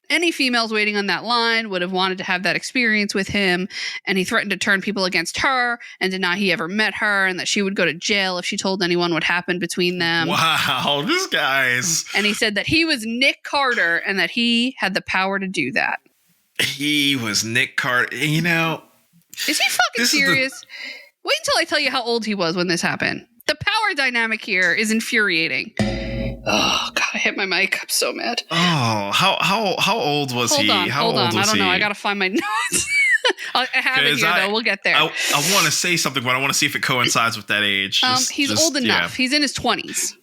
any females waiting on that line would have wanted to have that experience with him. And he threatened to turn people against her and deny he ever met her and that she would go to jail if she told anyone what happened between them. Wow, this guy's... And he said that he was Nick Carter and that he had the power to do that. He was Nick Carter. You know... Is he fucking serious? Wait until I tell you how old he was when this happened. The power dynamic here is infuriating. Oh, God, I hit my mic. I'm so mad. Oh, how old was he? Hold on. I don't know. I got to find my notes. I have it here, though. We'll get there. I want to say something, but I want to see if it coincides with that age. He's old enough. Yeah. He's in his 20s.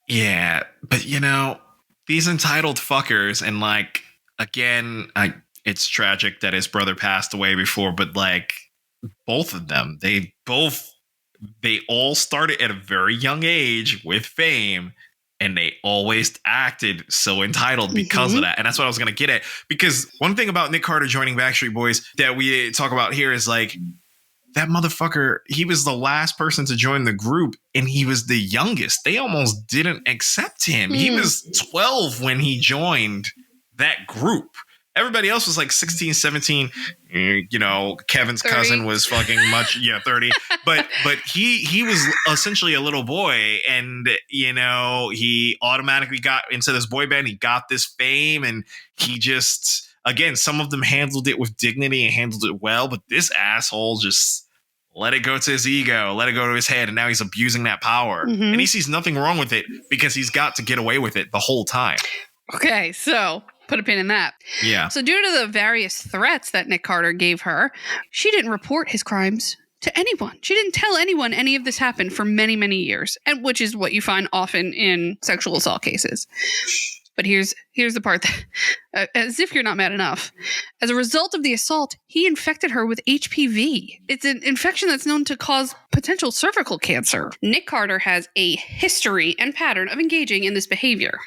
Yeah, but, you know, these entitled fuckers, and, like, again, it's tragic that his brother passed away before, but, like, both of them, they all started at a very young age with fame, and they always acted so entitled because of that. And that's what I was going to get at. Because one thing about Nick Carter joining Backstreet Boys that we talk about here is like, that motherfucker, he was the last person to join the group, and he was the youngest. They almost didn't accept him. He was 12 when he joined that group. Everybody else was like 16, 17. You know, Kevin's 30. cousin was fucking 30. But he was essentially a little boy, and you know, he automatically got into this boy band. He got this fame, and he just, again, some of them handled it with dignity and handled it well, but this asshole just let it go to his ego, let it go to his head, and now he's abusing that power. And he sees nothing wrong with it because he's got to get away with it the whole time. Okay, so put a pin in that. Yeah. So due to the various threats that Nick Carter gave her, she didn't report his crimes to anyone. She didn't tell anyone any of this happened for many, many years, and which is what you find often in sexual assault cases. But here's the part that, as if you're not mad enough. As a result of the assault, he infected her with HPV. It's an infection that's known to cause potential cervical cancer. Nick Carter has a history and pattern of engaging in this behavior.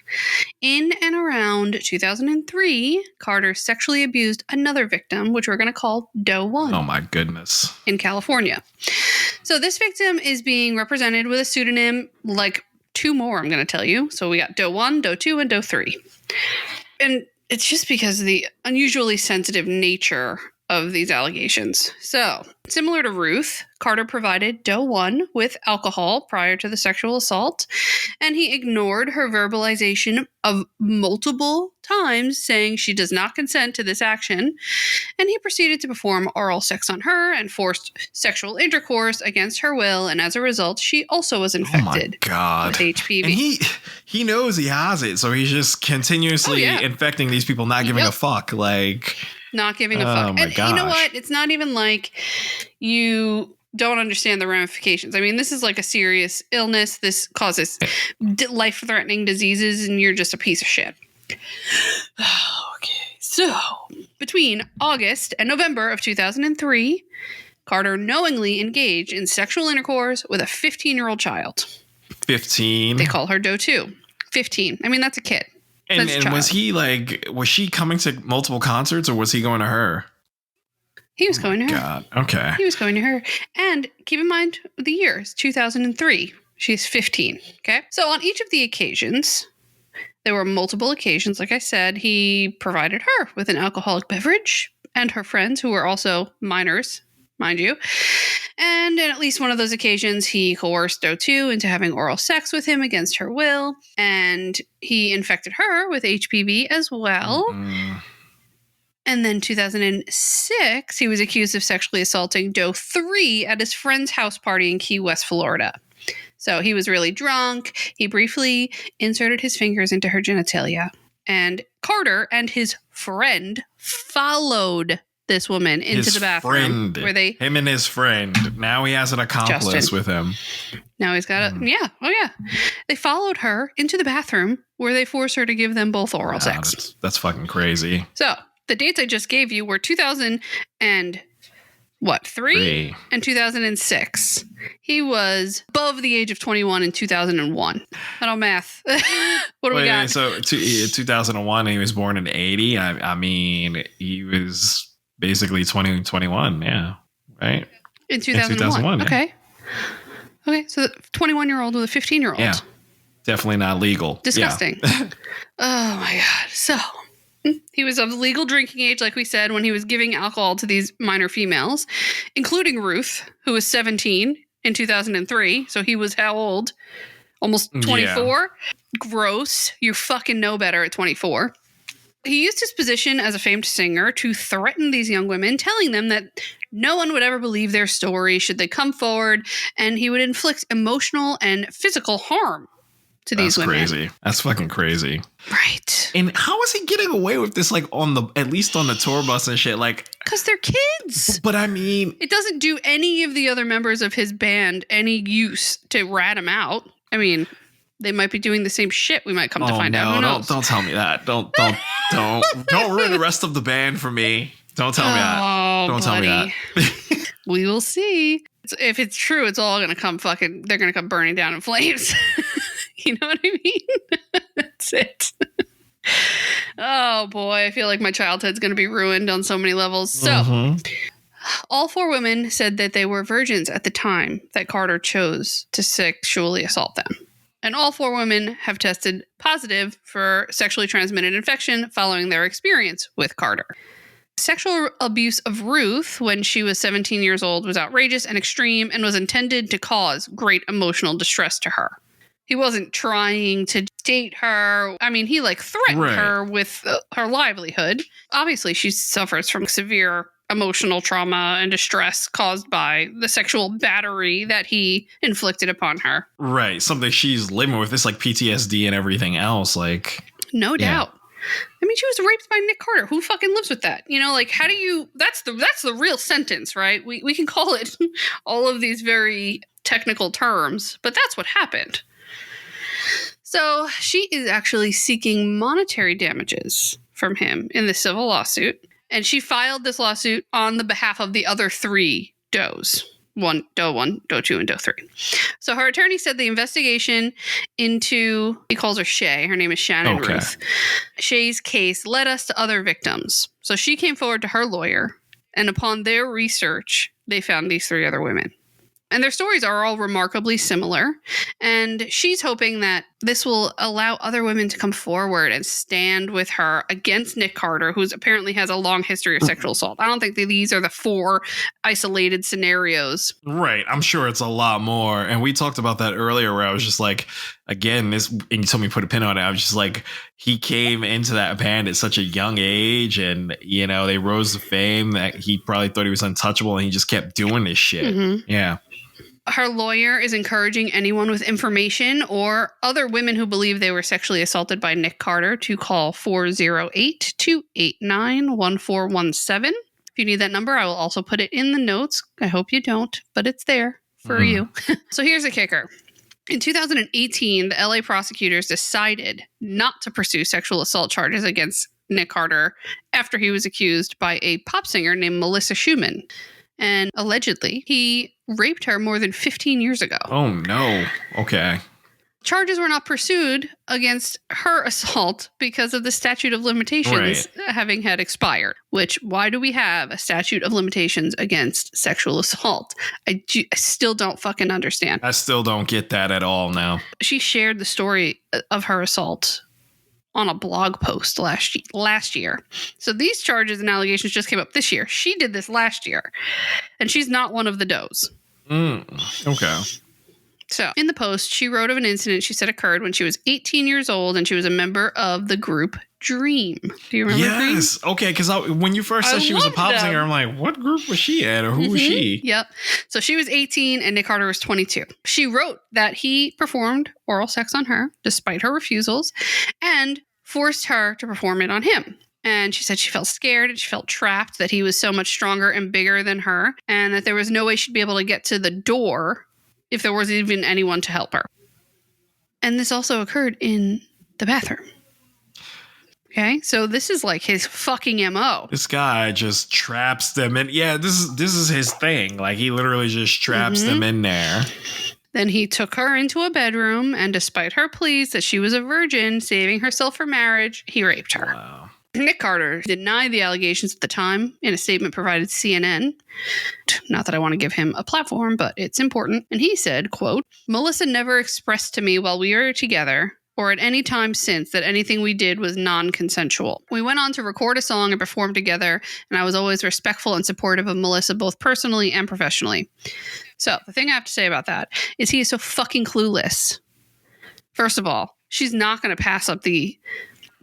In and around 2003, Carter sexually abused another victim, which we're going to call Doe 1. Oh my goodness. In California. So this victim is being represented with a pseudonym like 2 more, I'm going to tell you. So we got Doe 1, Doe 2, and Doe 3. And it's just because of the unusually sensitive nature of these allegations. So, similar to Ruth, Carter provided Doe 1 with alcohol prior to the sexual assault, and he ignored her verbalization of multiple times saying she does not consent to this action, and he proceeded to perform oral sex on her and forced sexual intercourse against her will, and as a result, she also was infected with HPV. And he knows he has it, so he's just continuously infecting these people, not giving a fuck. Like, not giving a fuck. And you know what? It's not even like you don't understand the ramifications. I mean, this is like a serious illness. This causes life-threatening diseases, and you're just a piece of shit. Okay, so between August and November of 2003, Carter knowingly engaged in sexual intercourse with a 15-year-old child. 15? They call her Doe 2. 15. I mean, that's a kid. And was she coming to multiple concerts, or was he going to her? He was going to her. God. Okay. He was going to her. And keep in mind the year, it's 2003. She's 15. Okay. So on each of the occasions, there were multiple occasions, like I said, he provided her with an alcoholic beverage and her friends, who were also minors, mind you. And in at least one of those occasions, he coerced Doe 2 into having oral sex with him against her will. And he infected her with HPV as well. Mm-mm. And then 2006, he was accused of sexually assaulting Doe 3 at his friend's house party in Key West, Florida. So he was really drunk. He briefly inserted his fingers into her genitalia. And Carter and his friend followed this woman into the bathroom. Him and his friend. Now he has an accomplice Justin. with him. Now he's got They followed her into the bathroom where they forced her to give them both oral sex. That's fucking crazy. So the dates I just gave you were 2003 and 2006. He was above the age of 21 in 2001. I don't math. What do we got? So 2001, he was born in 80. I mean, he was basically 21. Yeah. Right. In 2001. Yeah. Okay. Okay. So 21-year-old with a 15-year-old. Yeah. Definitely not legal. Disgusting. Yeah. Oh my God. So he was of legal drinking age, like we said, when he was giving alcohol to these minor females, including Ruth, who was 17 in 2003. So he was how old? Almost 24? Yeah. Gross. You fucking know better at 24. He used his position as a famed singer to threaten these young women, telling them that no one would ever believe their story should they come forward, and he would inflict emotional and physical harm to these women. That's crazy. That's fucking crazy. Right. And how is he getting away with this, like, at least on the tour bus and shit? Like, because they're kids. But I mean, it doesn't do any of the other members of his band any use to rat him out. I mean, they might be doing the same shit. We might come to find out. Who knows? Don't tell me that. Don't ruin the rest of the band for me. Don't tell me that. Don't tell me that. We will see. If it's true, it's all gonna come they're gonna come burning down in flames. You know what I mean? That's it. Oh boy, I feel like my childhood's going to be ruined on so many levels. So, all 4 women said that they were virgins at the time that Carter chose to sexually assault them. And all 4 women have tested positive for sexually transmitted infection following their experience with Carter. Sexual abuse of Ruth when she was 17 years old was outrageous and extreme and was intended to cause great emotional distress to her. He wasn't trying to date her. I mean, he threatened her with her livelihood. Obviously, she suffers from severe emotional trauma and distress caused by the sexual battery that he inflicted upon her. Right. Something she's living with. It's like PTSD and everything else. No doubt. I mean, she was raped by Nick Carter. Who fucking lives with that? You know, how do you... That's the real sentence, right? We can call it all of these very technical terms, but that's what happened. So she is actually seeking monetary damages from him in the civil lawsuit. And she filed this lawsuit on the behalf of the other 3 Does. Doe 1, Doe 2, and Doe 3. So her attorney said the investigation into, he calls her Shay, her name is Shannon Ruth. Shay's case led us to other victims. So she came forward to her lawyer, and upon their research, they found these 3 other women. And their stories are all remarkably similar. And she's hoping that this will allow other women to come forward and stand with her against Nick Carter, who apparently has a long history of sexual assault. I don't think that these are the 4 isolated scenarios. Right. I'm sure it's a lot more. And we talked about that earlier where I was just like, again, and you told me to put a pin on it. I was just like, he came into that band at such a young age and, you know, they rose to fame that he probably thought he was untouchable and he just kept doing this shit. Mm-hmm. Yeah. Her lawyer is encouraging anyone with information or other women who believe they were sexually assaulted by Nick Carter to call 408-289-1417. If you need that number, I will also put it in the notes. I hope you don't, but it's there for you. So here's the kicker. In 2018, the LA prosecutors decided not to pursue sexual assault charges against Nick Carter after he was accused by a pop singer named Melissa Schumann. And allegedly, he raped her more than 15 years ago. Oh, no. Okay. charges were not pursued against her assault because of the statute of limitations having had expired. Which, why do we have a statute of limitations against sexual assault? I still don't fucking understand. I still don't get that at all now. She shared the story of her assault on a blog post last year. So these charges and allegations just came up this year. She did this last year. And she's not one of the does. Okay. So in the post, she wrote of an incident she said occurred when she was 18 years old and she was a member of the group Dream. Do you remember Dream? Yes. Okay, because when you first said she was a pop singer, I'm like, what group was she at or who was she? Yep. So she was 18 and Nick Carter was 22. She wrote that he performed oral sex on her despite her refusals and forced her to perform it on him. And she said she felt scared and she felt trapped, that he was so much stronger and bigger than her, and that there was no way she'd be able to get to the door if there was even anyone to help her. And this also occurred in the bathroom. Okay, so this is like his fucking MO. This guy just traps them in. Yeah, this is his thing. Like, he literally just traps them in there. Then he took her into a bedroom, and despite her pleas that she was a virgin, saving herself for marriage, he raped her. Wow. Nick Carter denied the allegations at the time in a statement provided to CNN. Not that I want to give him a platform, but it's important. And he said, quote, "Melissa never expressed to me while we were together or at any time since that anything we did was non-consensual. We went on to record a song and perform together, and I was always respectful and supportive of Melissa both personally and professionally." So the thing I have to say about that is he is so fucking clueless. First of all, she's not going to pass up the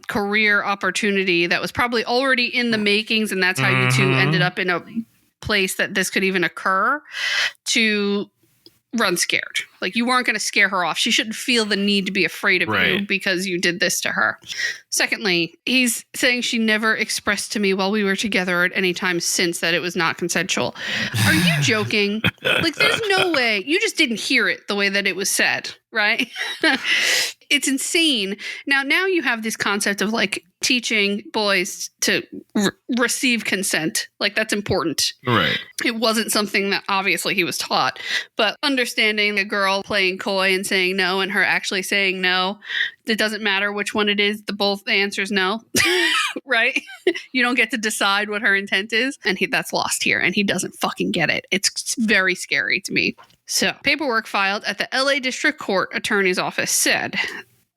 career opportunity that was probably already in the makings, and that's how you two ended up in a place that this could even occur, to run scared. Like, you weren't going to scare her off. She shouldn't feel the need to be afraid of you because you did this to her. Secondly, he's saying she never expressed to me while we were together or at any time since that it was not consensual. Are you joking? Like, there's no way. You just didn't hear it the way that it was said, right? It's insane. Now you have this concept of like teaching boys to receive consent. Like, that's important. Right. It wasn't something that obviously he was taught, but understanding a girl playing coy and saying no and her actually saying no, it doesn't matter which one it is. The answer is no, right? You don't get to decide what her intent is. And that's lost here. And he doesn't fucking get it. It's very scary to me. So, paperwork filed at the LA District Court Attorney's Office said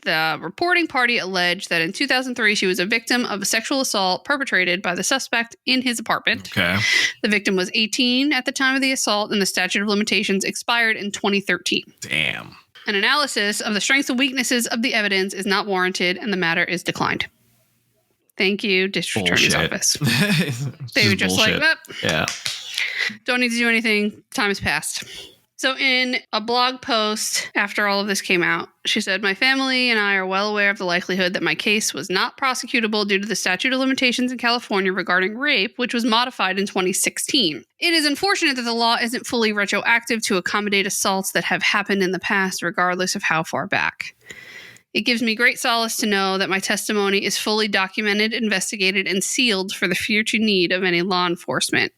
the reporting party alleged that in 2003 she was a victim of a sexual assault perpetrated by the suspect in his apartment. Okay. The victim was 18 at the time of the assault, and the statute of limitations expired in 2013. Damn. An analysis of the strengths and weaknesses of the evidence is not warranted, and the matter is declined. Thank you, District Attorney's Office. They were just bullshit. like, yeah. Don't need to do anything. Time has passed. So in a blog post after all of this came out, she said, "My family and I are well aware of the likelihood that my case was not prosecutable due to the statute of limitations in California regarding rape, which was modified in 2016. It is unfortunate that the law isn't fully retroactive to accommodate assaults that have happened in the past, regardless of how far back. It gives me great solace to know that my testimony is fully documented, investigated, and sealed for the future need of any law enforcement.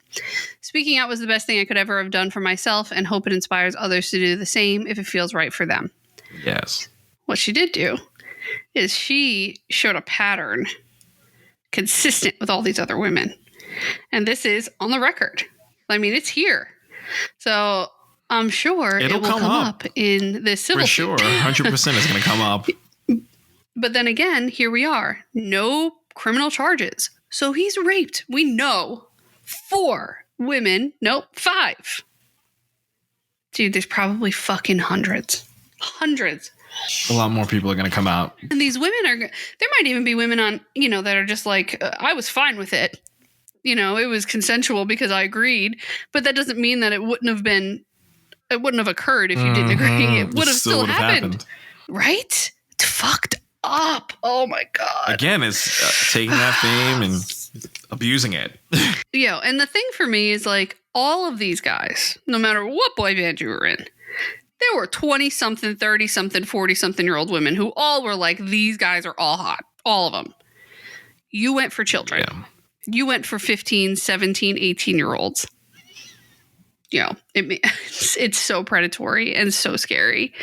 Speaking out was the best thing I could ever have done for myself, and hope it inspires others to do the same if it feels right for them." Yes. What she did do is she showed a pattern consistent with all these other women. And this is on the record. I mean, it's here. So I'm sure it will come up in this civil for suit. sure. 100% is going to come up. But then again, here we are. No criminal charges. So he's raped, we know, 4 women. Nope, 5. Dude, there's probably fucking hundreds. Hundreds. A lot more people are going to come out. And these women there might even be women on, that are just like, I was fine with it. It was consensual because I agreed. But that doesn't mean that it wouldn't have occurred if you didn't agree. It would have still happened. Right? It's fucked up. Oh my God. Again, it's taking that fame and abusing it. And the thing for me is like all of these guys, no matter what boy band you were in, there were 20-something, 30-something, 40-something-year-old women who all were like, these guys are all hot. All of them. You went for children. Yeah. You went for 15, 17, 18-year-olds. it's so predatory and so scary.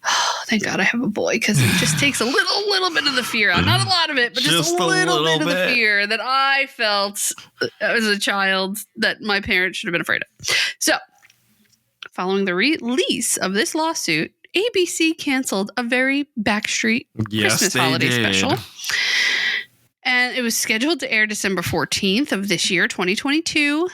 Oh, thank God I have a boy, because it just takes a little bit of the fear out. Not a lot of it, but just a little bit of the fear that I felt as a child that my parents should have been afraid of. So, following the release of this lawsuit, ABC canceled a very Backstreet Christmas holiday special. And it was scheduled to air December 14th of this year, 2022.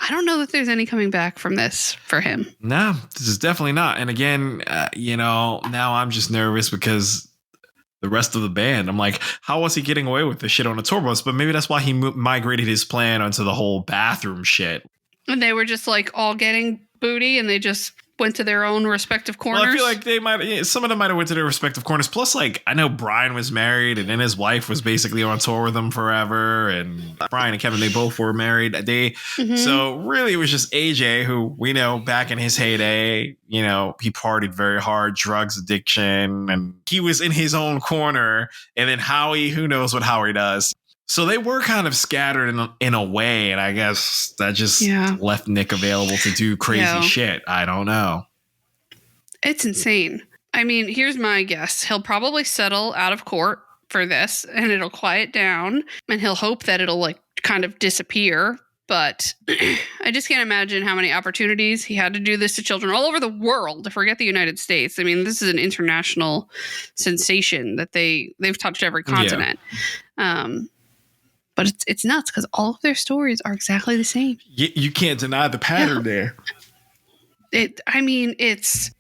I don't know that there's any coming back from this for him. No, this is definitely not. And again, now I'm just nervous because the rest of the band, I'm like, how was he getting away with this shit on a tour bus? But maybe that's why he migrated his plan onto the whole bathroom shit. And they were just like all getting booty and they just went to their own respective corners. Well, I feel like some of them might have went to their respective corners. Plus, like, I know Brian was married and then his wife was basically on tour with him forever. And Brian and Kevin, they both were married. So really it was just AJ, who we know back in his heyday, he partied very hard, drugs addiction, and he was in his own corner. And then Howie, who knows what Howie does. So they were kind of scattered in a way, and I guess that just left Nick available to do crazy shit. I don't know. It's insane. I mean, here's my guess. He'll probably settle out of court for this, and it'll quiet down, and he'll hope that it'll like kind of disappear. But I just can't imagine how many opportunities he had to do this to children all over the world. To forget the United States. I mean, this is an international sensation that they've touched every continent. Yeah. But it's nuts because all of their stories are exactly the same. You can't deny the pattern there. It's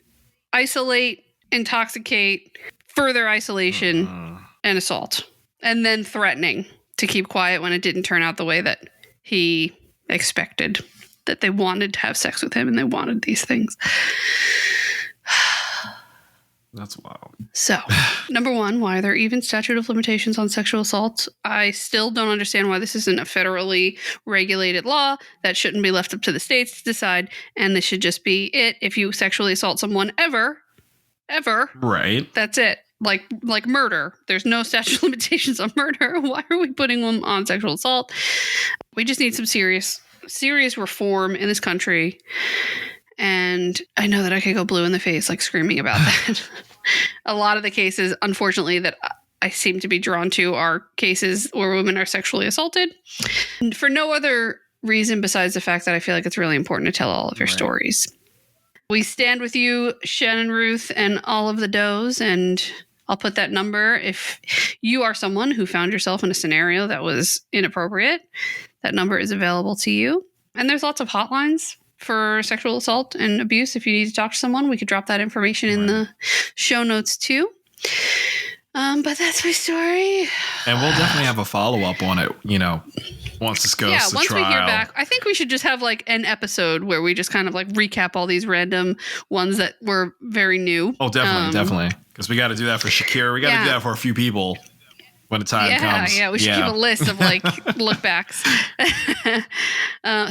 isolate, intoxicate, further isolation, and assault. And then threatening to keep quiet when it didn't turn out the way that he expected. That they wanted to have sex with him and they wanted these things. That's wild. So, number one, why are there even statute of limitations on sexual assault? I still don't understand why this isn't a federally regulated law. That shouldn't be left up to the states to decide. And this should just be it. If you sexually assault someone ever, right? That's it. Like murder. There's no statute of limitations on murder. Why are we putting them on sexual assault? We just need some serious reform in this country. And I know that I could go blue in the face, like screaming about that. A lot of the cases, unfortunately, that I seem to be drawn to are cases where women are sexually assaulted for no other reason besides the fact that I feel like it's really important to tell all of your stories. We stand with you, Shannon Ruth, and all of the does, and I'll put that number. If you are someone who found yourself in a scenario that was inappropriate, that number is available to you. And there's lots of hotlines for sexual assault and abuse. If you need to talk to someone, we could drop that information in the show notes too. But that's my story. And we'll definitely have a follow-up on it, once this goes to once trial. We hear back. I think we should just have like an episode where we just kind of like recap all these random ones that were very new. Oh, definitely. Because we got to do that for Shakira. We got to do that for a few people when the time comes. Yeah, we should keep a list of like look backs.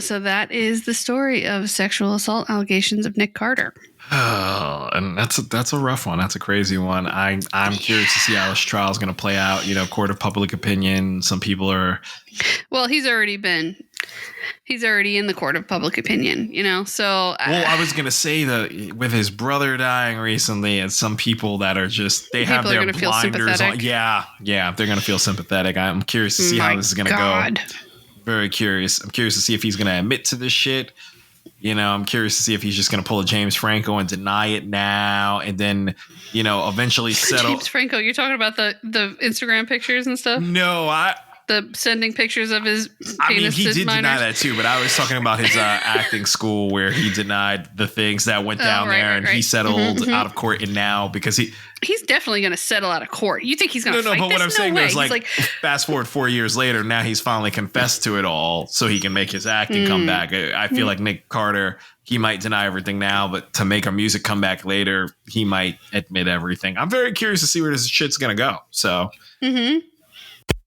So that is the story of sexual assault allegations of Nick Carter. Oh, and that's a rough one. That's a crazy one. I'm curious to see how this trial is going to play out. Court of public opinion. Some people are. Well, he's already in the court of public opinion, so. Well, I was going to say that with his brother dying recently and some people that are just, they have their blinders on. Yeah. They're going to feel sympathetic. I'm curious to see how this is going to go. Very curious. I'm curious to see if he's going to admit to this shit. I'm curious to see if he's just going to pull a James Franco and deny it now and then, eventually settle. James Franco, you're talking about the Instagram pictures and stuff? No, the sending pictures of his penis. I mean, he did minors. deny that too, but I was talking about his acting school where he denied the things that went down there and he settled out of court. And now because he's definitely going to settle out of court. You think he's going to fight but this? What I'm saying is like fast forward 4 years later, now he's finally confessed to it all so he can make his acting come back. I feel like Nick Carter, he might deny everything now, but to make our music come back later, he might admit everything. I'm very curious to see where this shit's going to go. So.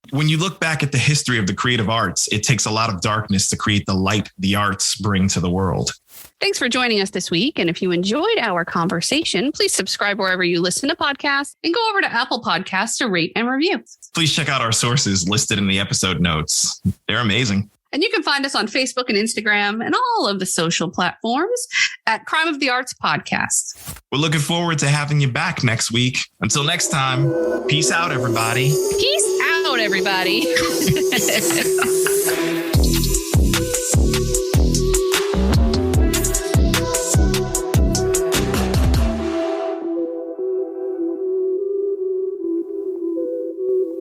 When you look back at the history of the creative arts, it takes a lot of darkness to create the light the arts bring to the world. Thanks for joining us this week. And if you enjoyed our conversation, please subscribe wherever you listen to podcasts and go over to Apple Podcasts to rate and review. Please check out our sources listed in the episode notes. They're amazing. And you can find us on Facebook and Instagram and all of the social platforms at Crime of the Arts Podcast. We're looking forward to having you back next week. Until next time, peace out, everybody. Peace out, everybody.